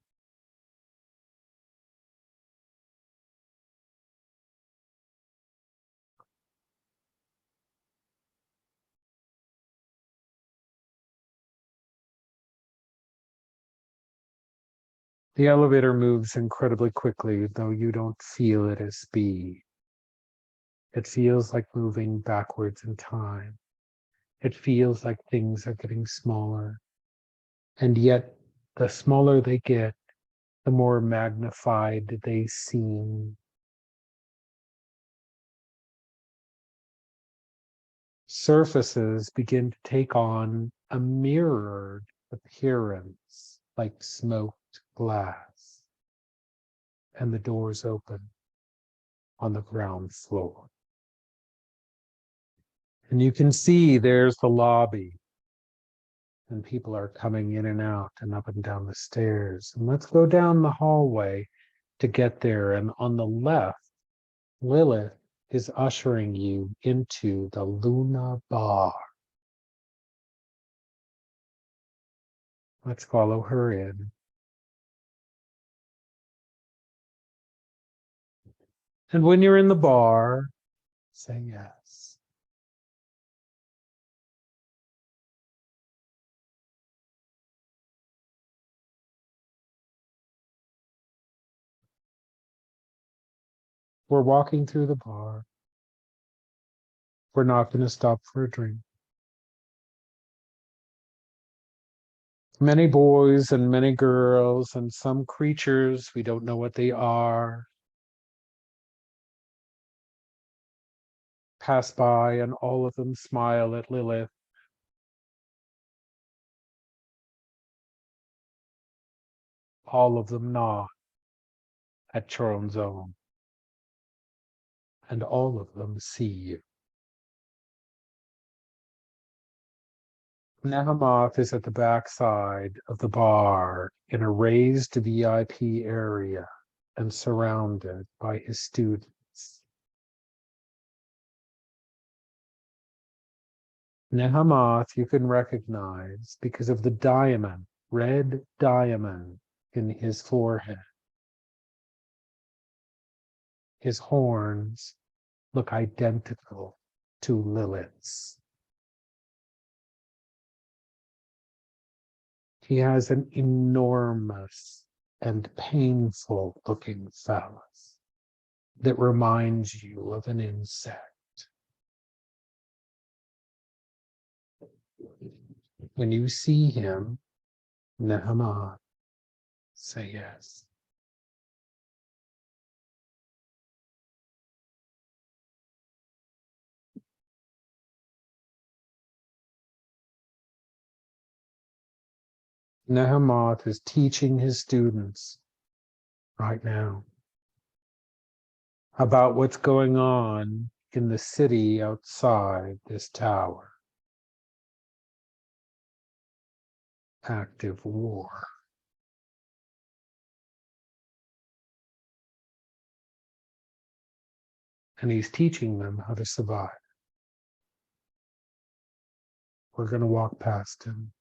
The elevator moves incredibly quickly, though you don't feel it as speed. It feels like moving backwards in time. It feels like things are getting smaller. And yet, the smaller they get, the more magnified they seem. surfaces begin to take on a mirrored appearance like smoked glass, and the doors open on the ground floor. And you can see there's the lobby, and people are coming in and out and up and down the stairs. And let's go down the hallway to get there. And on the left, Lilith is ushering you into the Luna Bar. Let's follow her in. And when you're in the bar, say yes. We're walking through the bar. We're not going to stop for a drink. Many boys and many girls and some creatures, we don't know what they are, pass by, and all of them smile at Lilith. All of them nod at Choronzon. And all of them see you. Nehemoth is at the backside of the bar in a raised VIP area and surrounded by his students. Nehemoth you can recognize because of the diamond, red diamond in his forehead. His horns look identical to Lilith's. He has an enormous and painful looking phallus that reminds you of an insect. When you see him, Nehemoth, say yes. Nehemoth is teaching his students right now about what's going on in the city outside this tower. Active war. And he's teaching them how to survive. We're going to walk past him.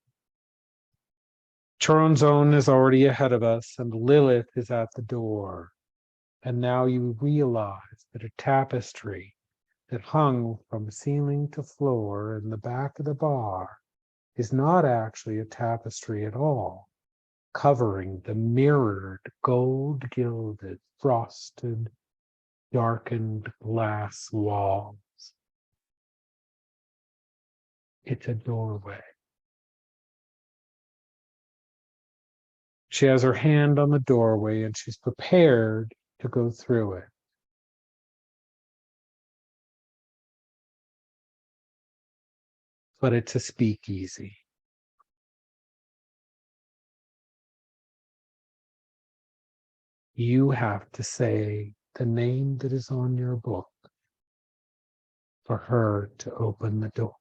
Choronzon is already ahead of us, and Lilith is at the door. And now you realize that a tapestry that hung from ceiling to floor in the back of the bar is not actually a tapestry at all, covering the mirrored, gold-gilded, frosted, darkened glass walls. It's a doorway. She has her hand on the doorway and she's prepared to go through it. But it's a speakeasy. You have to say the name that is on your book for her to open the door.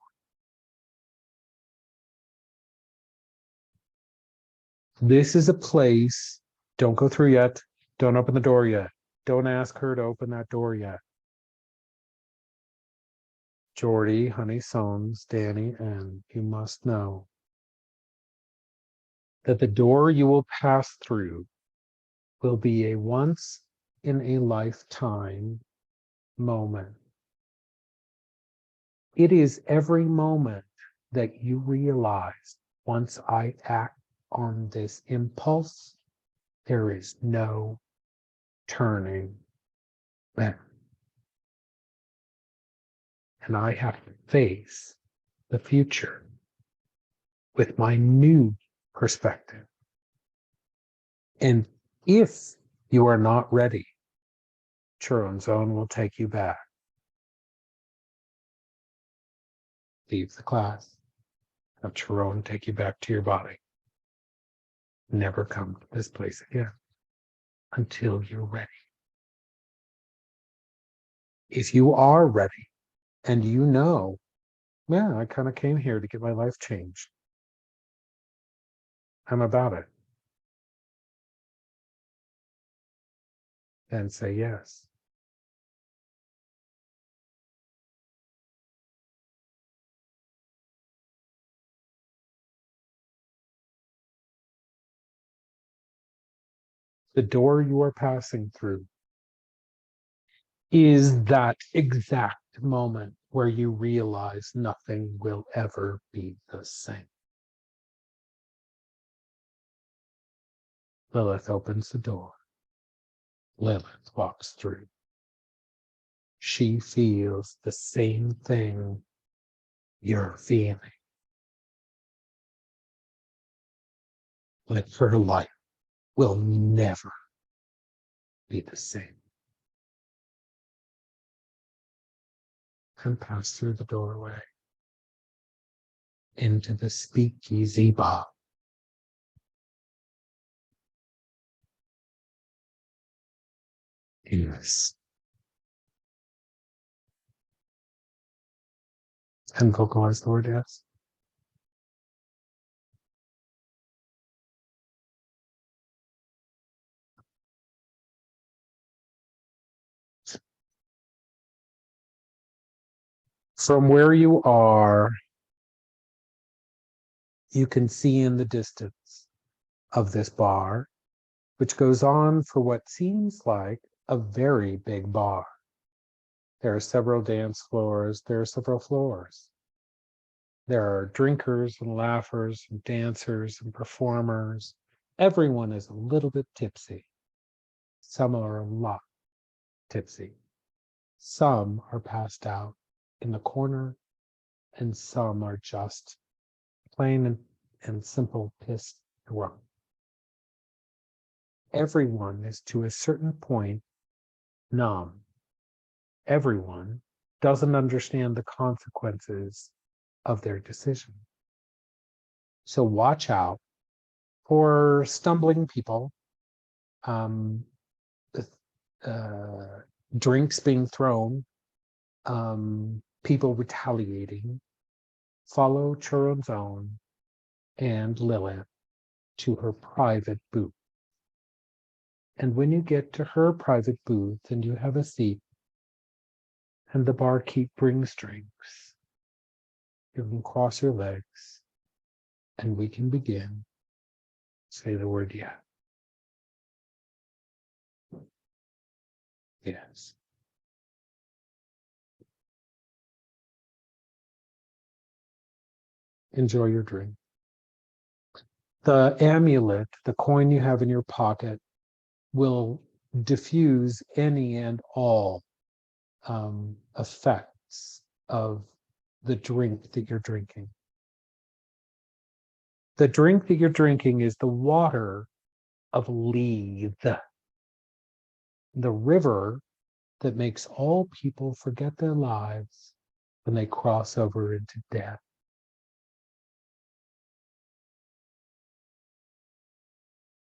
This is a place, don't go through yet, don't open the door yet. Don't ask her to open that door yet. Jordy, Honey Soames, Danny, and you must know that the door you will pass through will be a once in a lifetime moment. It is every moment that you realize once I act on this impulse, there is no turning back. And I have to face the future with my new perspective. And if you are not ready, Choronzon will take you back. leave the class. Have Chiron take you back to your body. Never come to this place again until you're ready. If you are ready and you know, yeah, I kind of came here to get my life changed. I'm about it. Then say yes. The door you are passing through is that exact moment where you realize nothing will ever be the same. Lilith opens the door. Lilith walks through. She feels the same thing you're feeling. Like her life will never be the same. And pass through the doorway into the speakeasy bar. Yes. And vocalize the word yes. From where you are, you can see in the distance of this bar, which goes on for what seems like a very big bar. There are several dance floors. There are several floors. There are drinkers and laughers and dancers and performers. Everyone is a little bit tipsy. Some are a lot tipsy. Some are passed out in the corner, and some are just plain and simple pissed drunk. Everyone is to a certain point numb. Everyone doesn't understand the consequences of their decision. So watch out for stumbling people, drinks being thrown, people retaliating. Follow Chiron's own and Lilith to her private booth. And when you get to her private booth and you have a seat and the barkeep brings drinks, you can cross your legs and we can begin. Say the word yes. Yes. Enjoy your drink. The amulet, the coin you have in your pocket, will diffuse any and all effects of the drink that you're drinking. The drink that you're drinking is the water of Lilith, the river that makes all people forget their lives when they cross over into death.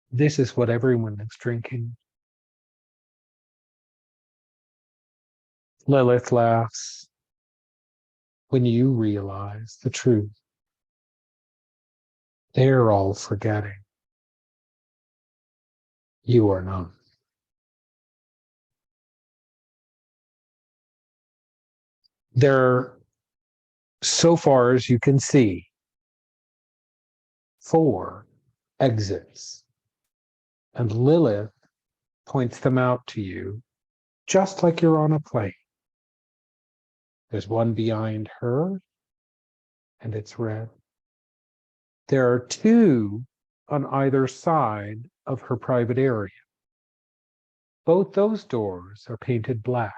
This is what everyone is drinking. Lilith laughs when you realize the truth. They're all forgetting. You are not. There, so far as you can see, 4 exits. And Lilith points them out to you, just like you're on a plane. There's one behind her, and it's red. There are 2 on either side of her private area. Both those doors are painted black.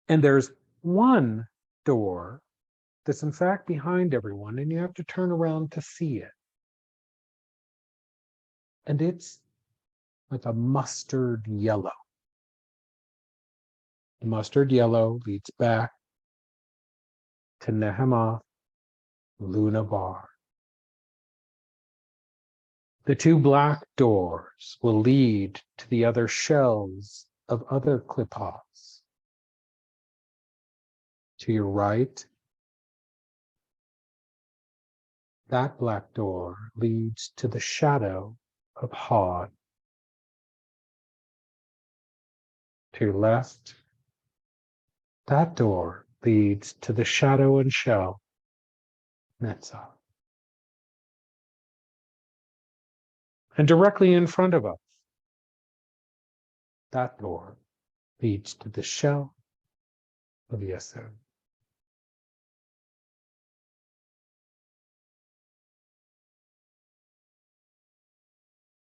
And there's one door that's in fact behind everyone, and you have to turn around to see it. And it's like a mustard yellow. The mustard yellow leads back to Nehemoth, Luna Bar. The two black doors will lead to the other shells of other klipots. To your right, that black door leads to the shadow of Hod. To your left, that door leads to the shadow and shell, Netzah. And directly in front of us, that door leads to the shell of Yesod.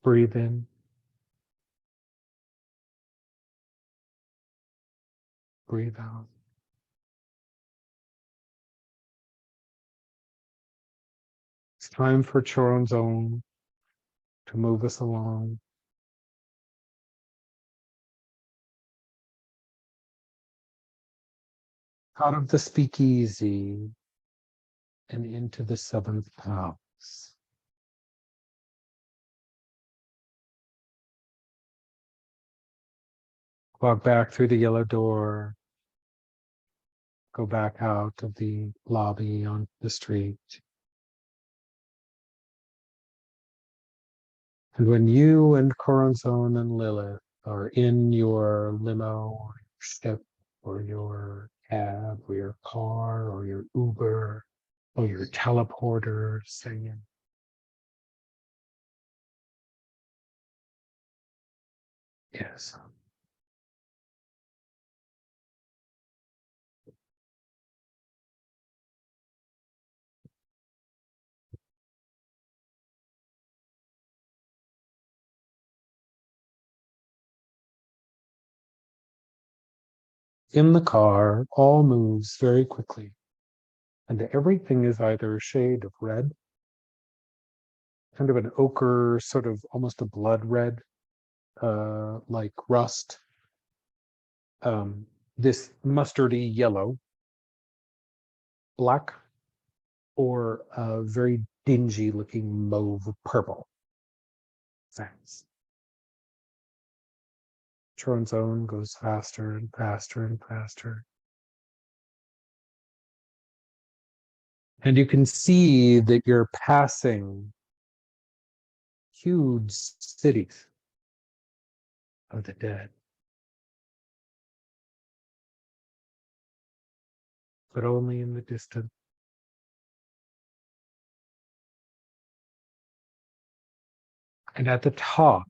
Breathe in. Breathe out. It's time for Choron's own to move us along. Out of the speakeasy and into the seventh house. Walk back through the yellow door. Go back out of the lobby on the street. And when you and Corazon and Lilith are in your limo or your ship or your cab or your car or your Uber or your teleporter singing, yes. In the car, all moves very quickly, and everything is either a shade of red, kind of an ochre, sort of almost a blood red, like rust, this mustardy yellow, black, or a very dingy looking mauve purple. Thanks. Choron's own goes faster and faster and faster. And you can see that you're passing huge cities of the dead. But only in the distance. And at the top,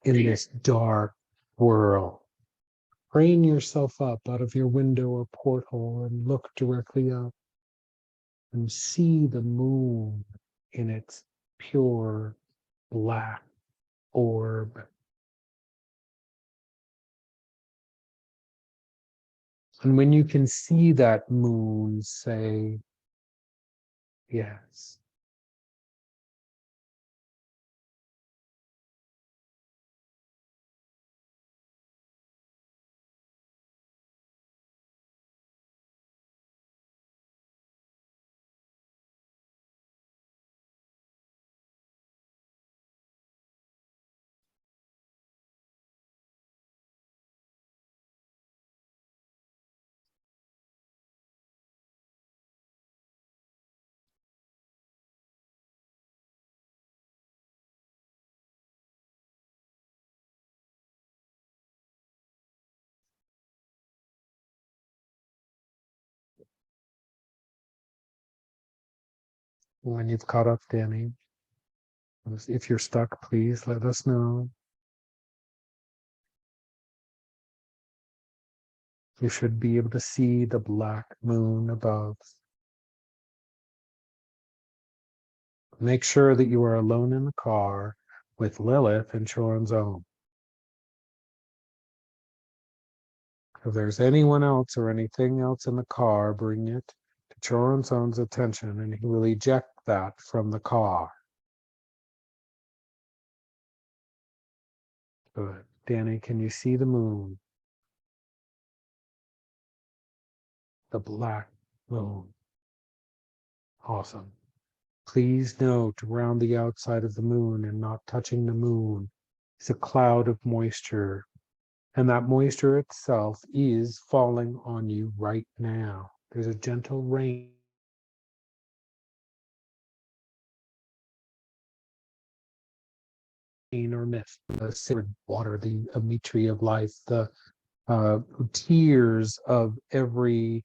in this dark world, crane yourself up out of your window or porthole and look directly up and see the moon in its pure black orb. And when you can see that moon, say, yes. When you've caught up, Danny, if you're stuck, please let us know. You should be able to see the black moon above. Make sure that you are alone in the car with Lilith and Choron's own. If there's anyone else or anything else in the car, bring it to Choron's own's attention and he will eject that from the car. Good. Danny, can you see the moon? The black moon. Awesome. Please note around the outside of the moon and not touching the moon is a cloud of moisture. And that moisture itself is falling on you right now. There's a gentle rain or mist, the sacred water, the Amitri of life, the tears of every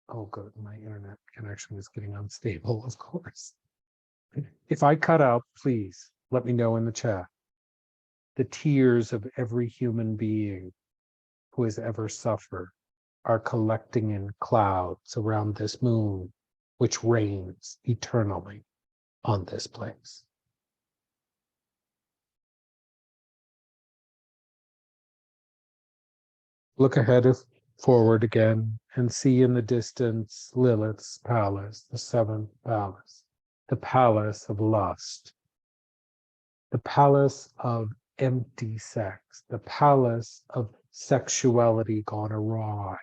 oh good, my internet connection is getting unstable, of course. If I cut out, please let me know in the chat. The tears of every human being who has ever suffered are collecting in clouds around this moon, which reigns eternally on this place. Look ahead of forward again and see in the distance Lilith's palace, the seventh palace, the palace of lust, the palace of empty sex, the palace of sexuality gone awry,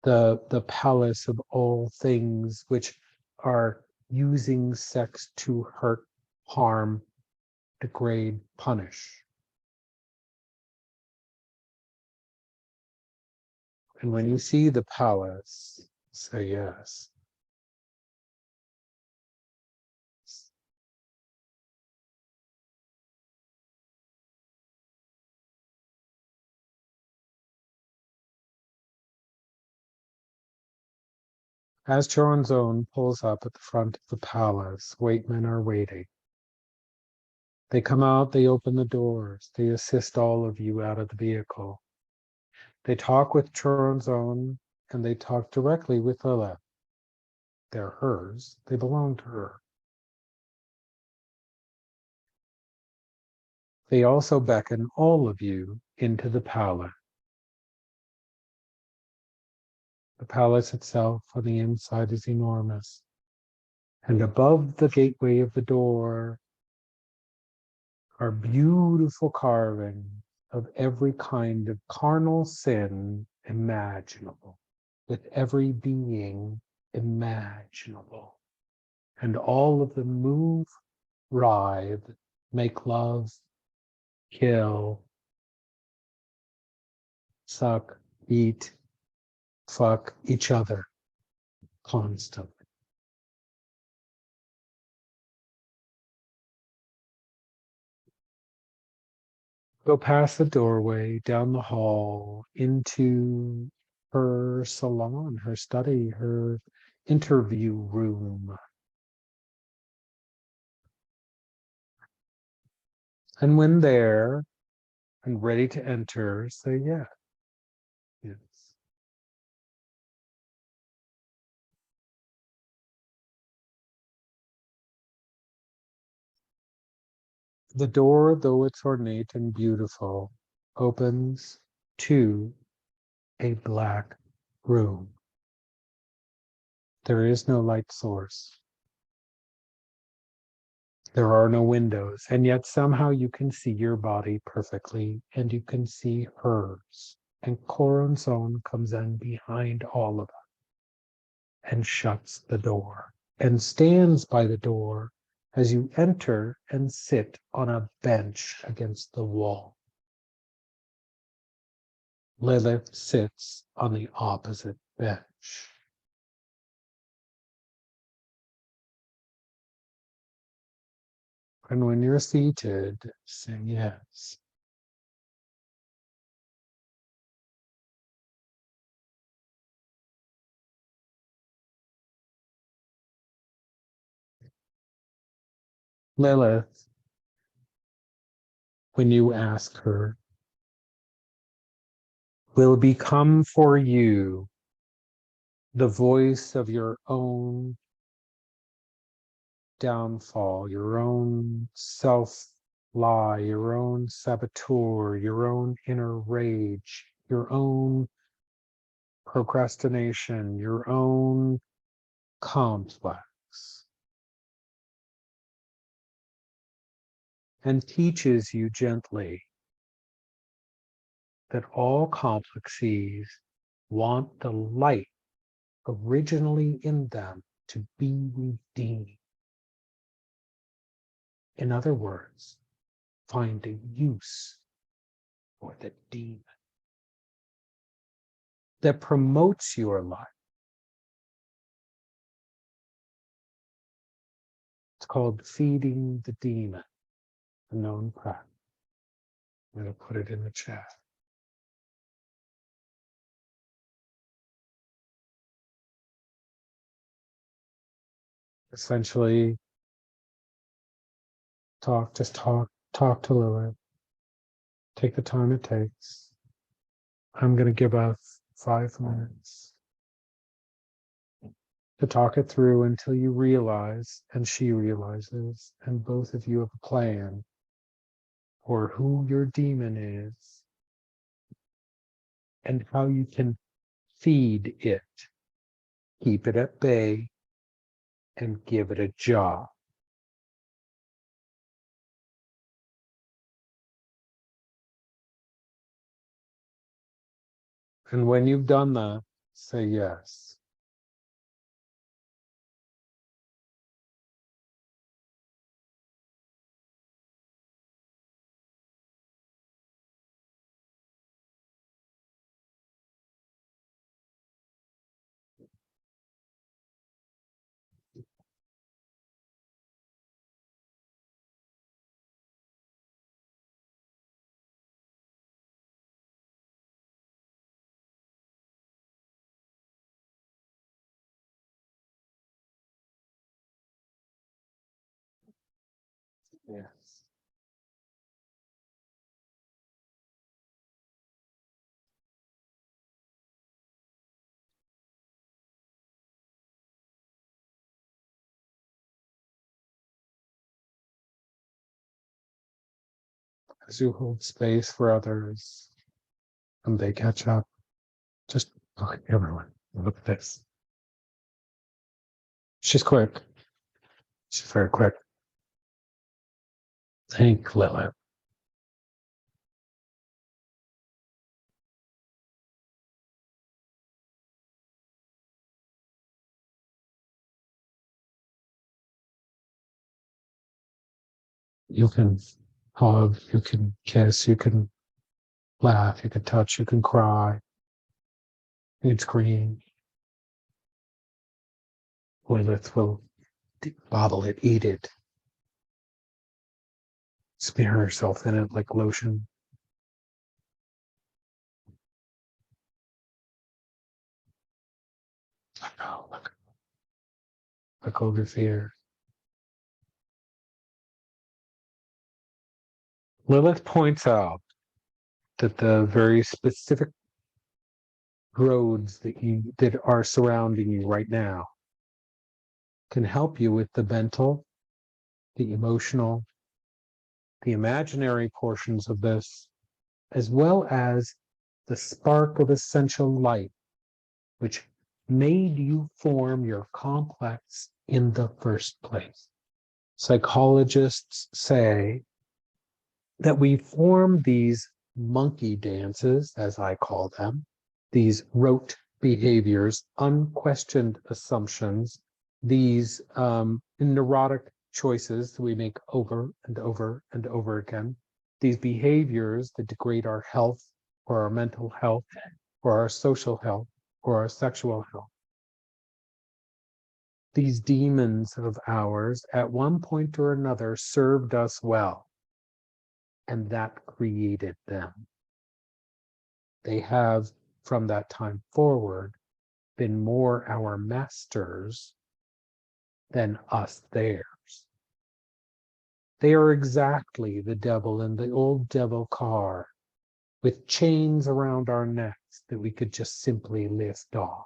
the palace of all things which are using sex to hurt, harm, degrade, punish. And when you see the palace, say yes. As Choronzon pulls up at the front of the palace, waitmen are waiting. They come out, they open the doors, they assist all of you out of the vehicle. They talk with Choronzon and they talk directly with Lilith. They're hers, they belong to her. They also beckon all of you into the palace. The palace itself on the inside is enormous. And above the gateway of the door are beautiful carvings of every kind of carnal sin imaginable, with every being imaginable. And all of them move, writhe, make love, kill, suck, eat, fuck each other constantly. Go past the doorway, down the hall, into her salon, her study, her interview room. And when there and ready to enter, say yes. Yes. The door, though it's ornate and beautiful, opens to a black room. There is no light source. There are no windows, and yet somehow you can see your body perfectly, and you can see hers. And Corazon comes in behind all of us and shuts the door and stands by the door as you enter and sit on a bench against the wall. Lilith sits on the opposite bench. And when you're seated, say yes. Lilith, when you ask her, will become for you the voice of your own downfall, your own self-lie, your own saboteur, your own inner rage, your own procrastination, your own complex, and teaches you gently that all complexes want the light originally in them to be redeemed. In other words, find a use for the demon that promotes your life. It's called feeding the demon, a known practice. I'm going to put it in the chat. Essentially, talk to Lilith. Take the time it takes. I'm going to give us 5 minutes to talk it through until you realize, and she realizes, and both of you have a plan for who your demon is and how you can feed it, keep it at bay, and give it a job. And when you've done that, say yes. Yes. As you hold space for others and they catch up, just look at everyone. Look at this. She's quick. She's very quick. Thank Lilith. You can hug, you can kiss, you can laugh, you can touch, you can cry, you can scream. Lilith will bottle it, eat it, smear herself in it like lotion. Oh, look over fear. Lilith points out that the very specific roads that are surrounding you right now can help you with the mental, the emotional, the imaginary portions of this, as well as the spark of essential light, which made you form your complex in the first place. Psychologists say that we form these monkey dances, as I call them, these rote behaviors, unquestioned assumptions, these neurotic choices that we make over and over and over again, these behaviors that degrade our health or our mental health or our social health or our sexual health. These demons of ours at one point or another served us well, and that created them. They have, from that time forward, been more our masters than us theirs. They are exactly the devil in the old devil car with chains around our necks that we could just simply lift off.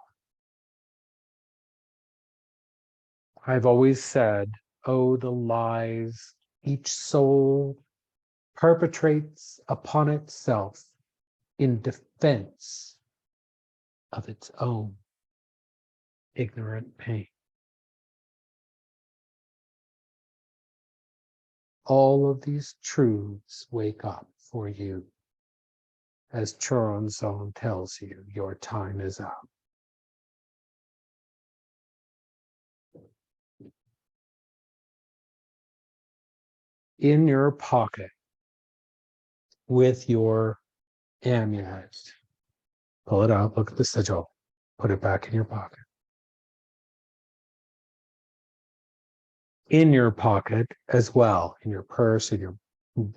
I've always said, oh, the lies each soul perpetrates upon itself in defense of its own ignorant pain. All of these truths wake up for you. As Choron Song tells you, your time is up. in your pocket with your amulet. Pull it out, look at the sigil, put it back in your pocket. In your pocket as well, in your purse, in your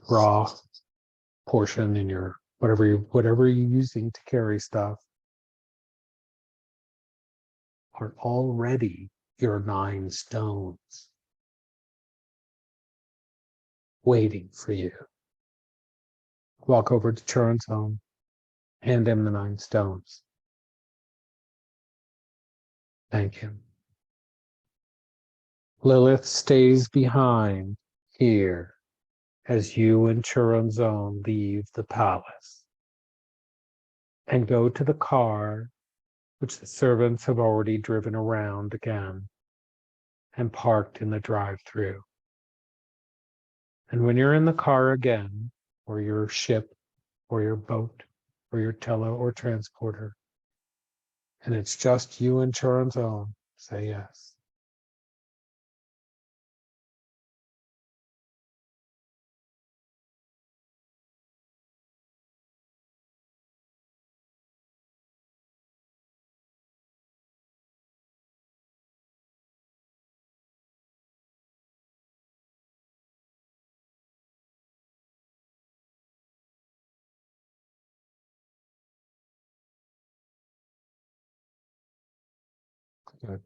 bra portion, in your whatever you're using to carry stuff, are already your 9 stones waiting for you. Walk over to Churin's home, hand him the 9 stones. Thank him. Lilith stays behind here as you and Churin's own leave the palace and go to the car, which the servants have already driven around again and parked in the drive-through. And when you're in the car again, or your ship, or your boat, or your tele or transporter, and it's just you and Churin's own, say yes. Good.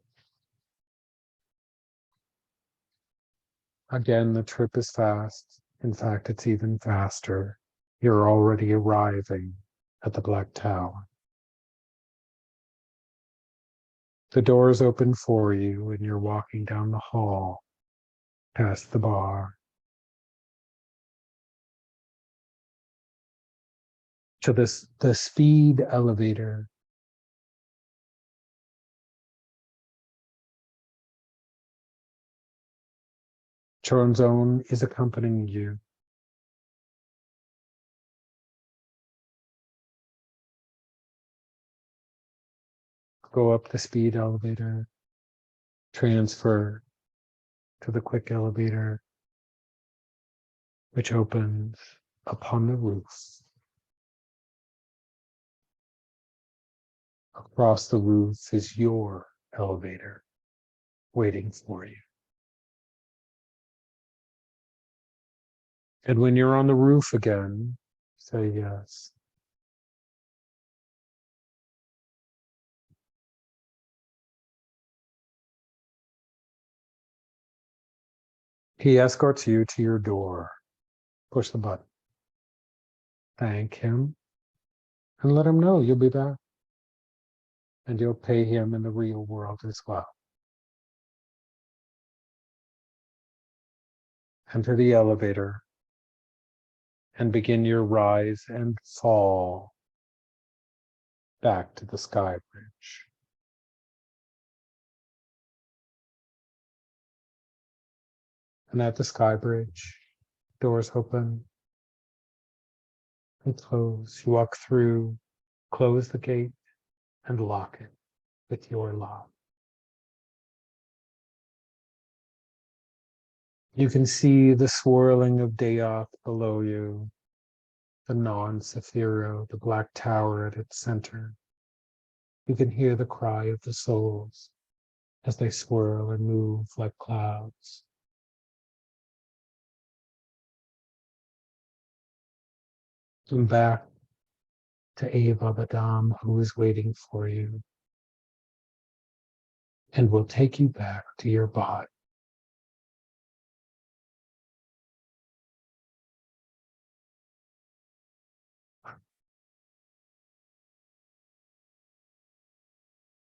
Again, the trip is fast. In fact, it's even faster. You're already arriving at the Black Tower. The doors open for you and you're walking down the hall past the bar to the speed elevator. Churin's own is accompanying you. Go up the speed elevator, transfer to the quick elevator, which opens upon the roof. Across the roof is your elevator waiting for you. And when you're on the roof again, say yes. He escorts you to your door. Push the button. Thank him and let him know you'll be back. And you'll pay him in the real world as well. Enter the elevator and begin your rise and fall back to the sky bridge. And at the sky bridge, doors open and close. You walk through, close the gate, and lock it with your lock. You can see the swirling of Daoth below you, the non-Sephiro, the black tower at its center. You can hear the cry of the souls as they swirl and move like clouds. And back to Ava Badam, who is waiting for you and will take you back to your body.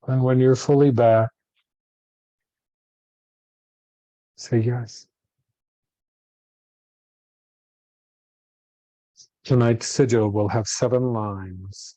And when you're fully back, say yes. Tonight's sigil will have 7 lines.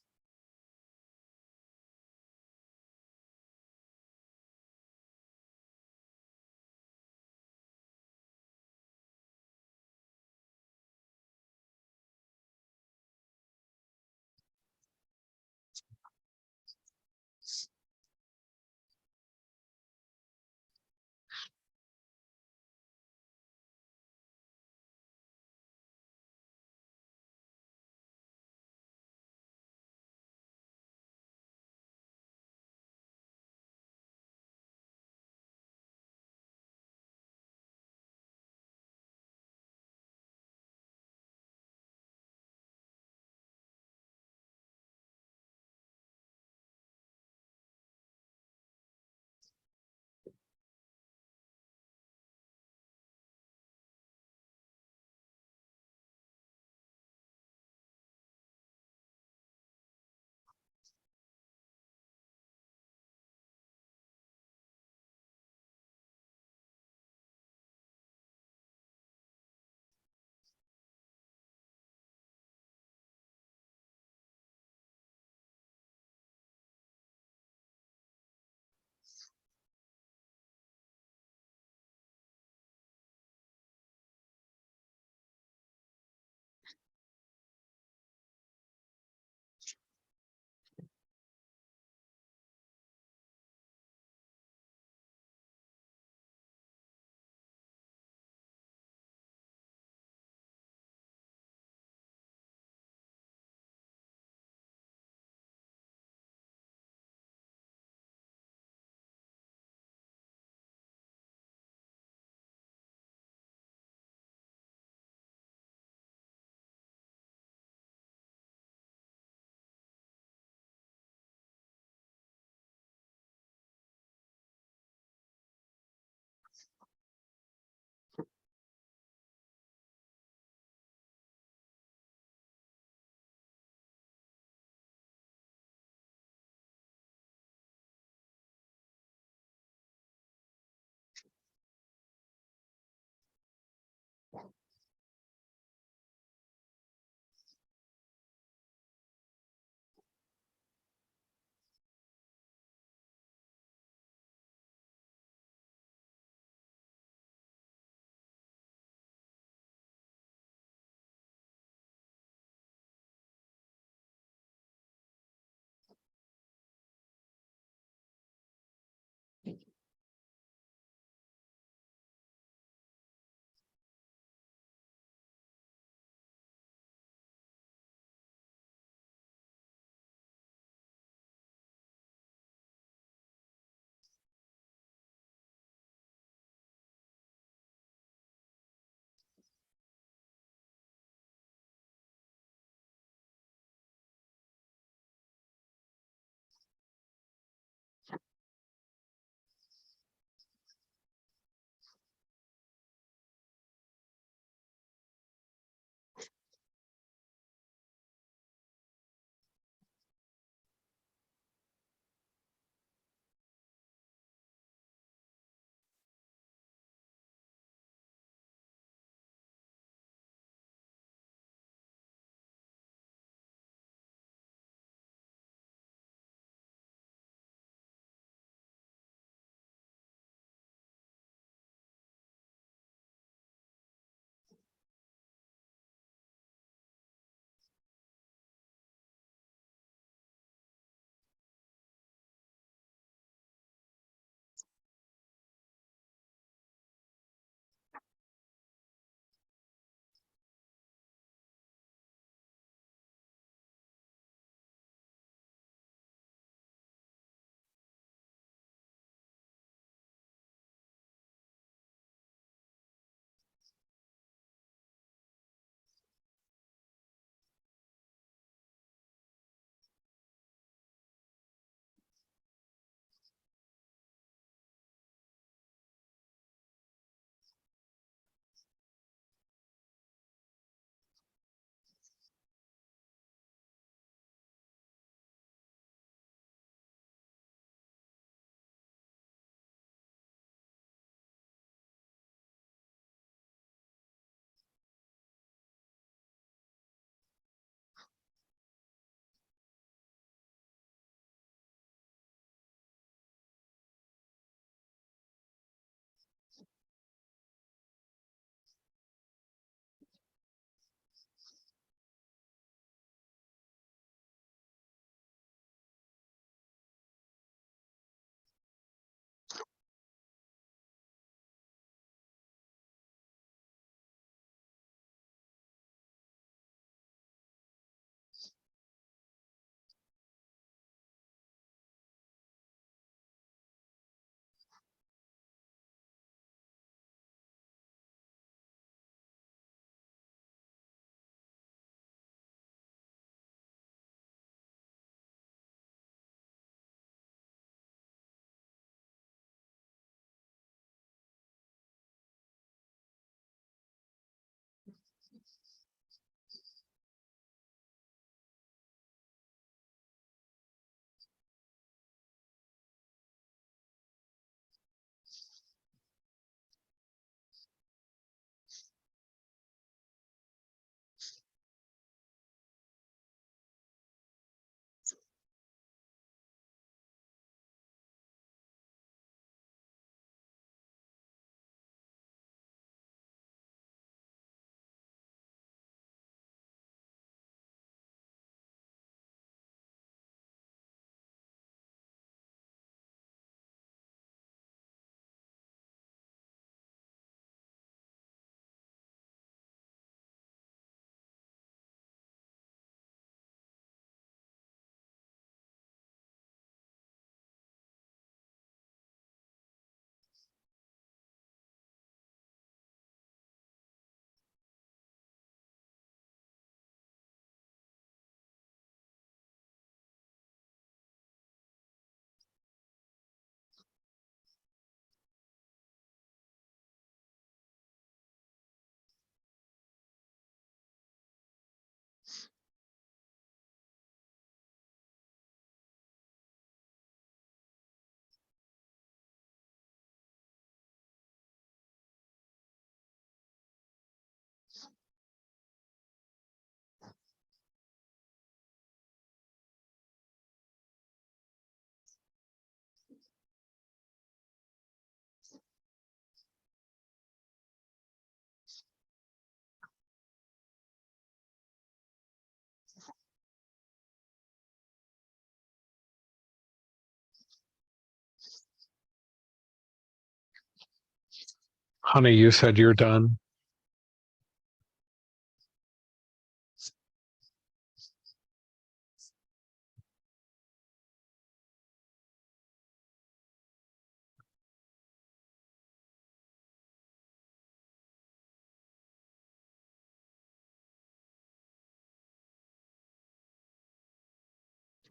Honey, you said you're done.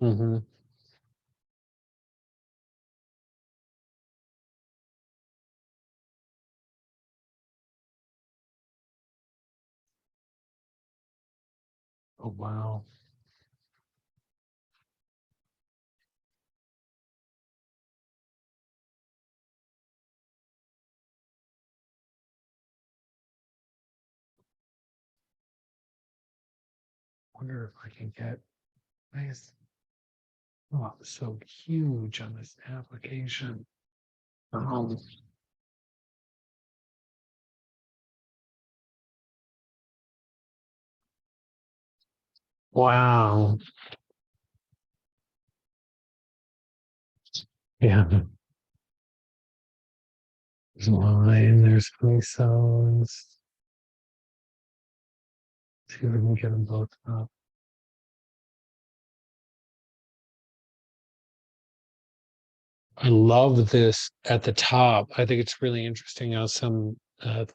Mm-hmm. Oh, wow. Wonder if I can get nice. Oh, it's so huge on this application. Um, wow. Yeah. There's line, there's pixels. See if we can get them both up. I love this at the top. I think it's really interesting how some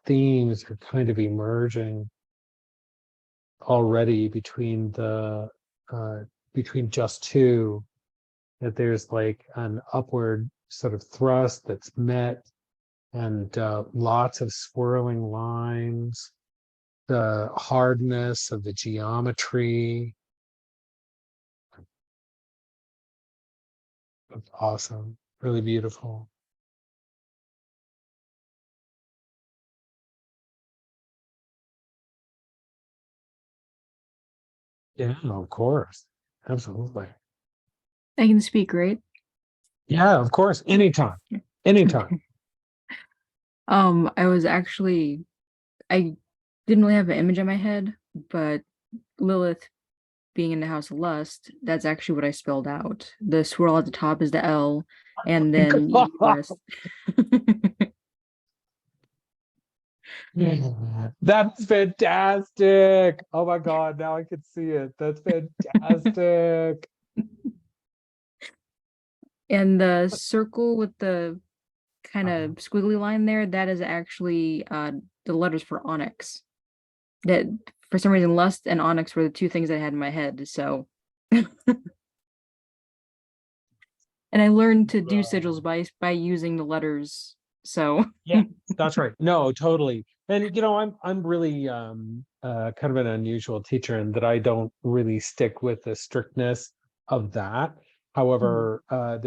themes are kind of emerging already uh, between just two. That there's like an upward sort of thrust that's met, and lots of swirling lines. The hardness of the geometry. Awesome. Really beautiful. Yeah, of course. Absolutely. I can speak, right? Yeah, of course. Anytime. Anytime. I was actually I didn't really have an image in my head, but Lilith being in the house of lust, that's actually what I spelled out. The swirl at the top is the L, and then US. That's fantastic. Oh my God, now I can see it. That's fantastic. And the circle with the kind of Uh-huh. squiggly line there, that is actually the letters for onyx. That for some reason lust and onyx were the two things I had in my head. So and I learned to do sigils by using the letters. So Yeah, that's right. No, totally. And I'm really kind of an unusual teacher in that I don't really stick with the strictness of that. However, I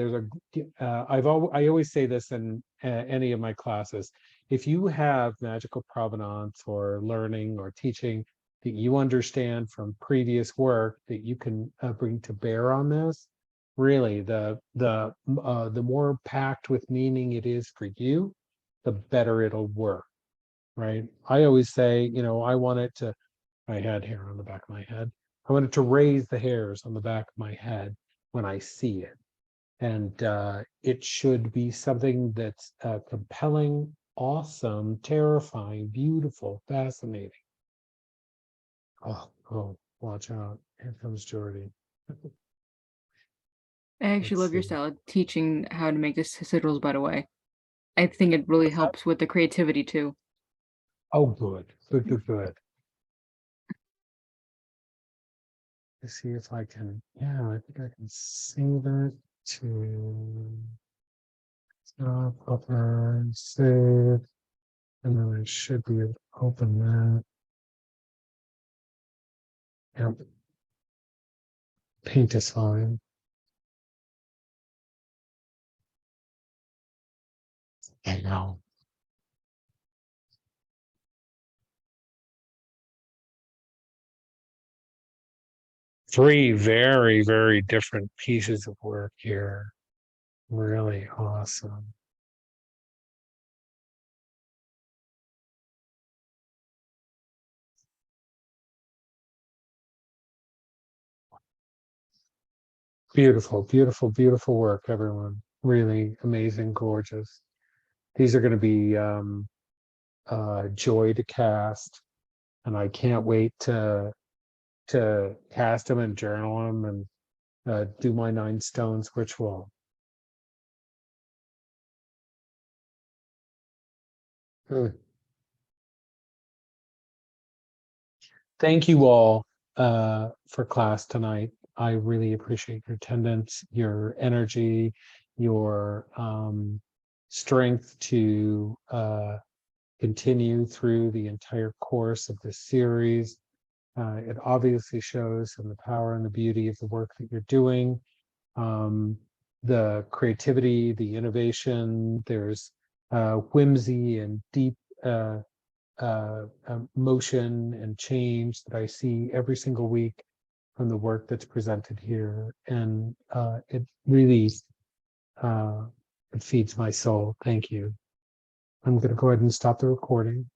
always say this in any of my classes. If you have magical provenance or learning or teaching that you understand from previous work that you can bring to bear on this, really the more packed with meaning it is for you, the better it'll work, right? I always say, I want it to, I had hair on the back of my head. I want it to raise the hairs on the back of my head when I see it. And it should be something that's compelling, awesome, terrifying, beautiful, fascinating. Oh, watch out. Here comes Jordy. I actually Let's love your see. style of teaching how to make this sigils, by the way. I think it really What's that? helps with the creativity too. Oh, good. Good, good, good. Let's see if I can, yeah, I think I can save it to upper, save, and then I should be able to open that. Yep, paint is fine. I know. Three very, very different pieces of work here. Really awesome. Beautiful, beautiful, beautiful work, everyone. Really amazing, gorgeous. These are going to be joy to cast, and I can't wait to cast them and journal them and do my 9 stones ritual. Hmm. Thank you all for class tonight. I really appreciate your attendance, your energy, your strength to continue through the entire course of this series. It obviously shows in the power and the beauty of the work that you're doing, the creativity, the innovation. There's whimsy and deep motion and change that I see every single week from the work that's presented here, and it really it feeds my soul. Thank you. I'm going to go ahead and stop the recording.